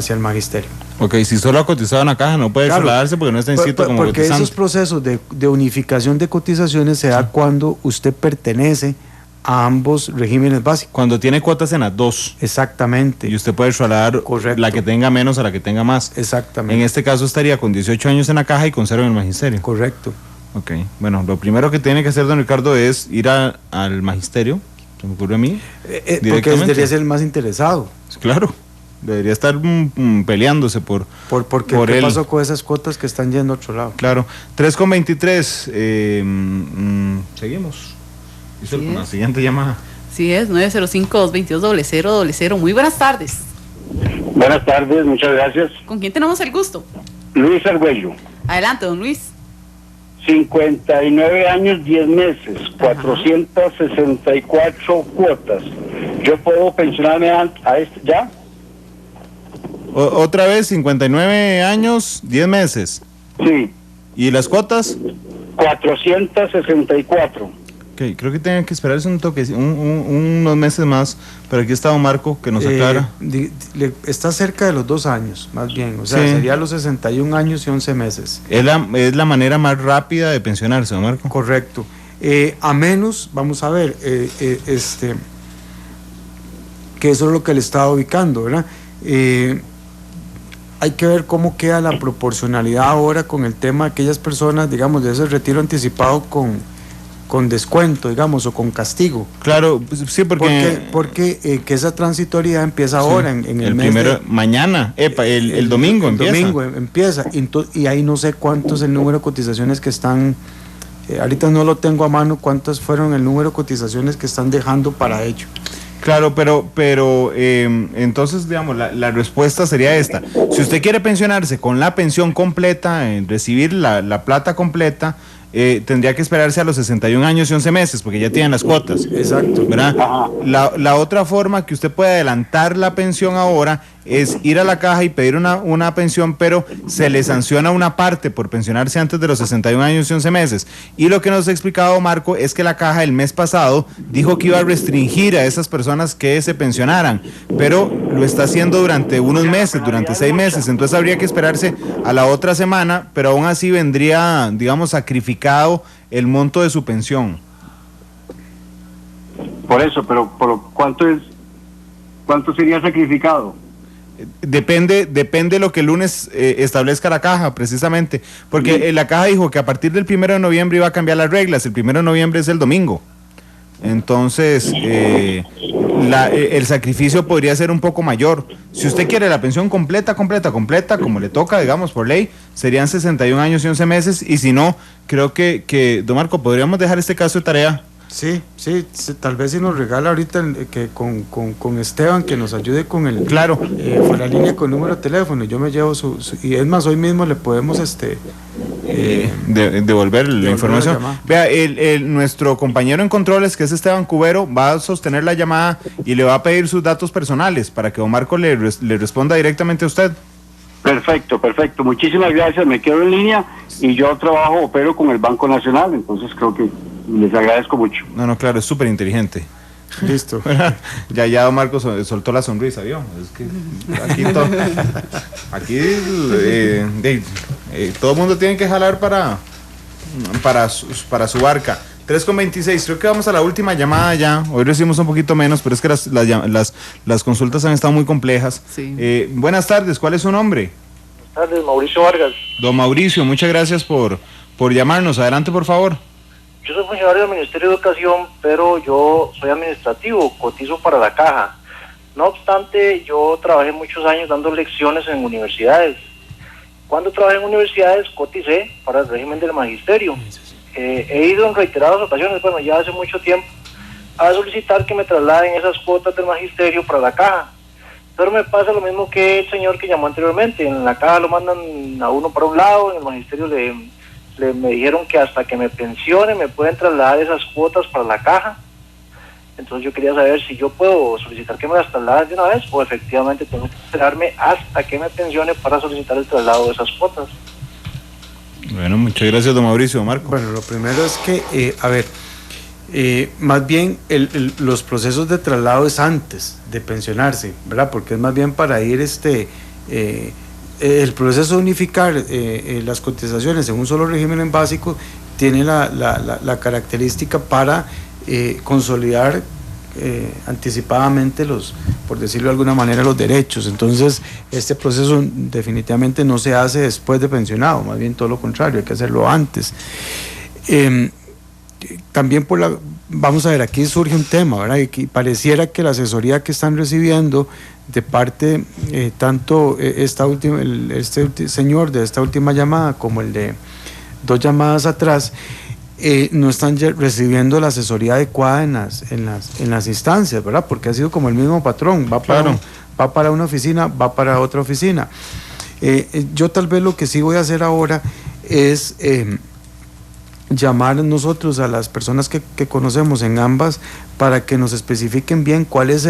el magisterio. Ok, si solo ha cotizado en la caja no puede trasladarse porque no está inscrito como porque cotizante. Esos procesos de unificación de cotizaciones se da cuando usted pertenece a ambos regímenes básicos. Cuando tiene cuotas en las dos. Exactamente. Y usted puede trasladar la que tenga menos a la que tenga más. Exactamente. En este caso estaría con 18 años en la caja y con 0 en el magisterio. Correcto. Ok, bueno, lo primero que tiene que hacer don Ricardo es ir al magisterio, se me ocurre a mí, porque debería ser el más interesado. Claro. Debería estar peleándose por ¿qué pasó con esas cuotas que están yendo a otro lado? Claro. 3:23. Seguimos. Hizo la siguiente llamada. Sí, es 905-222-0000. Muy buenas tardes. Buenas tardes, muchas gracias. ¿Con quién tenemos el gusto? Luis Argüello. Adelante, don Luis. 59 años, 10 meses, 464 cuotas. ¿Yo puedo pensionarme a ya? Otra vez, 59 años, 10 meses. Sí. ¿Y las cuotas? 464. Ok, creo que tienen que esperarse un toque, unos meses más, pero aquí está don Marco que nos aclara. Está cerca de los 2 años, más bien, o sea, sería los 61 años y 11 meses. Es la manera más rápida de pensionarse, don Marco. Correcto. A menos, vamos a ver, que eso es lo que le estaba ubicando, ¿verdad? Hay que ver cómo queda la proporcionalidad ahora con el tema de aquellas personas, digamos, de ese retiro anticipado con descuento, digamos, o con castigo. Claro, sí, porque que esa transitoriedad empieza ahora en el mes primero, mañana, el domingo empieza. El domingo empieza, y ahí no sé cuánto es el número de cotizaciones que están, ahorita no lo tengo a mano, cuántas fueron el número de cotizaciones que están dejando para ello. Claro, pero entonces, digamos, la respuesta sería esta. Si usted quiere pensionarse con la pensión completa, recibir la plata completa, tendría que esperarse a los 61 años y 11 meses, porque ya tienen las cuotas. Exacto. ¿Verdad? La otra forma que usted puede adelantar la pensión ahora es ir a la caja y pedir una pensión, pero se le sanciona una parte por pensionarse antes de los 61 años y 11 meses. Y lo que nos ha explicado Marco es que la caja el mes pasado dijo que iba a restringir a esas personas que se pensionaran, pero lo está haciendo durante unos meses, durante 6 meses, entonces habría que esperarse a la otra semana, pero aún así vendría, digamos, sacrificado el monto de su pensión. Por eso, pero ¿cuánto sería sacrificado? Depende de lo que el lunes establezca la caja, precisamente, porque la caja dijo que a partir del 1 de noviembre iba a cambiar las reglas. El 1 de noviembre es el domingo. Entonces, el sacrificio podría ser un poco mayor. Si usted quiere la pensión completa, como le toca, digamos, por ley, serían 61 años y 11 meses, y si no, creo que don Marco, podríamos dejar este caso de tarea. Sí, tal vez si nos regala ahorita que con Esteban, que nos ayude con el... Claro. Por la línea con número de teléfono, yo me llevo y es más, hoy mismo le podemos devolver la información. Vea, nuestro compañero en controles, que es Esteban Cubero, va a sostener la llamada y le va a pedir sus datos personales para que don Marco le responda directamente a usted. Perfecto. Muchísimas gracias. Me quedo en línea y yo opero con el Banco Nacional, entonces creo que les agradezco mucho. No, claro, es súper inteligente. Listo. ya don Marco soltó la sonrisa, ¿vio? Es que aquí todo el mundo tiene que jalar para su barca. 3:26, creo que vamos a la última llamada ya. Hoy recibimos un poquito menos, pero es que las consultas han estado muy complejas. Sí. Buenas tardes, ¿cuál es su nombre? Buenas tardes, Mauricio Vargas. Don Mauricio, muchas gracias por llamarnos. Adelante, por favor. Yo soy funcionario del Ministerio de Educación, pero yo soy administrativo, cotizo para la caja. No obstante, yo trabajé muchos años dando lecciones en universidades. Cuando trabajé en universidades, coticé para el régimen del magisterio. He ido en reiteradas ocasiones, bueno, ya hace mucho tiempo, a solicitar que me trasladen esas cuotas del magisterio para la caja. Pero me pasa lo mismo que el señor que llamó anteriormente. En la caja lo mandan a uno para un lado, en el magisterio me dijeron que hasta que me pensione me pueden trasladar esas cuotas para la caja. Entonces yo quería saber si yo puedo solicitar que me las trasladen de una vez o efectivamente tengo que esperarme hasta que me pensione para solicitar el traslado de esas cuotas. Bueno, muchas gracias, don Mauricio. Marco. Bueno, lo primero es que, más bien los procesos de traslado es antes de pensionarse, ¿verdad? Porque es más bien para ir el proceso de unificar las cotizaciones en un solo régimen básico tiene la característica para consolidar anticipadamente por decirlo de alguna manera, los derechos. Entonces, este proceso definitivamente no se hace después de pensionado, más bien todo lo contrario, hay que hacerlo antes. También vamos a ver, aquí surge un tema, ¿verdad? Y pareciera que la asesoría que están recibiendo de parte tanto este señor de esta última llamada como el de 2 llamadas atrás, no están recibiendo la asesoría adecuada en las instancias, ¿verdad? Porque ha sido como el mismo patrón, va para una oficina, va para otra oficina. Yo tal vez lo que sí voy a hacer ahora es llamar nosotros a las personas que conocemos en ambas para que nos especifiquen bien cuál es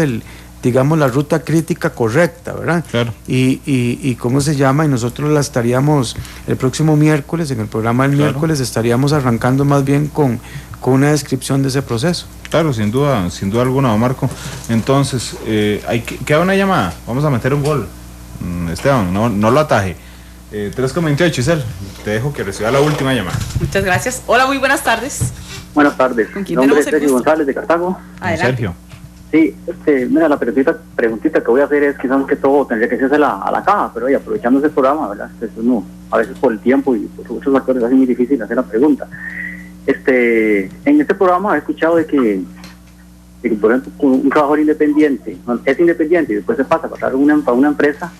digamos, la ruta crítica correcta, ¿verdad? Claro. Y cómo se llama, y nosotros la estaríamos el próximo miércoles, en el programa del miércoles, estaríamos arrancando más bien con una descripción de ese proceso. Claro, sin duda alguna, don Marco. Entonces, queda una llamada, vamos a meter un gol. Esteban, no lo ataje. 3:28, Giselle, te dejo que reciba la última llamada. Muchas gracias. Hola, muy buenas tardes. Buenas tardes. ¿Con quién Mi nombre es tenemos el Sergio gusto? González de Cartago. Adelante. Sergio. Sí, mira, la preguntita que voy a hacer es quizás que todo tendría que hacerse a la caja, pero aprovechando ese programa, ¿verdad? Uno, a veces por el tiempo y por muchos factores hace muy difícil hacer la pregunta. En este programa he escuchado de que por ejemplo, un trabajador independiente es independiente y después se pasa a pasar para una empresa,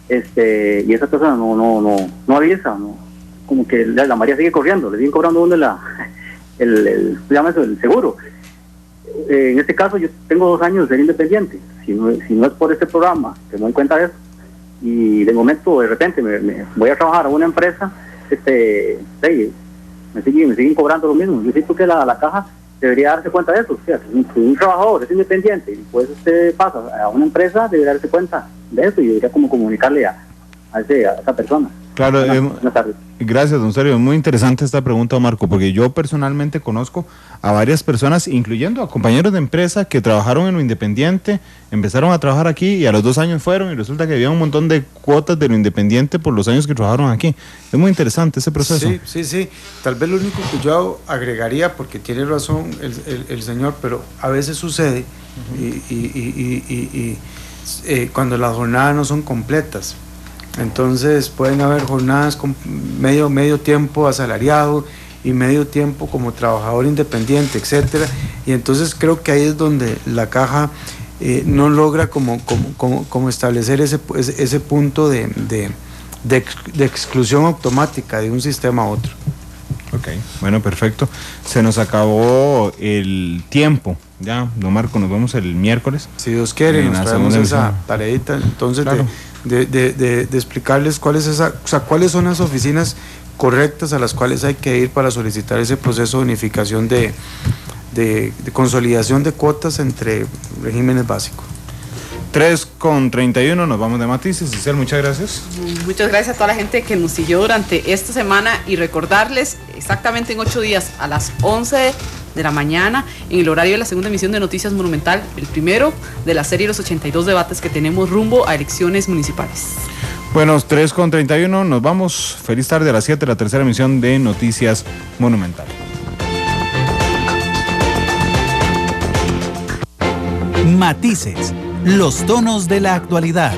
y esa persona no avisa, como que la María sigue corriendo, le siguen cobrando a uno el seguro. En este caso yo tengo 2 años de ser independiente, si no es por este programa que me doy cuenta de eso, y de momento de repente me voy a trabajar a una empresa, me siguen cobrando lo mismo. Yo siento que la caja debería darse cuenta de eso. O sea, si un trabajador es independiente y después usted pasa a una empresa, debería darse cuenta de eso y debería como comunicarle a esa persona. Claro, buenas tardes. Gracias, don Sergio. Es muy interesante esta pregunta, Marco, porque yo personalmente conozco a varias personas, incluyendo a compañeros de empresa que trabajaron en lo independiente, empezaron a trabajar aquí y a los 2 años fueron y resulta que había un montón de cuotas de lo independiente por los años que trabajaron aquí. Es muy interesante ese proceso. Sí. Tal vez lo único que yo agregaría, porque tiene razón el señor, pero a veces sucede cuando las jornadas no son completas. Entonces pueden haber jornadas con medio tiempo asalariado y medio tiempo como trabajador independiente, etcétera. Y entonces creo que ahí es donde la caja no logra como establecer ese punto de exclusión automática de un sistema a otro. Ok, bueno, perfecto. Se nos acabó el tiempo. Ya, don Marco, nos vemos el miércoles. Si Dios quiere, nos traemos esa tareita. Entonces, claro, de explicarles cuáles son las oficinas correctas a las cuales hay que ir para solicitar ese proceso de unificación de consolidación de cuotas entre regímenes básicos. 3:31, nos vamos de matices. Giselle, muchas gracias. Muchas gracias a toda la gente que nos siguió durante esta semana y recordarles exactamente en 8 días a las 11 de la mañana en el horario de la segunda emisión de Noticias Monumental, el primero de la serie de los 82 debates que tenemos rumbo a elecciones municipales. Bueno, 3:31, nos vamos. Feliz tarde a las 7, la tercera emisión de Noticias Monumental. Matices, los tonos de la actualidad.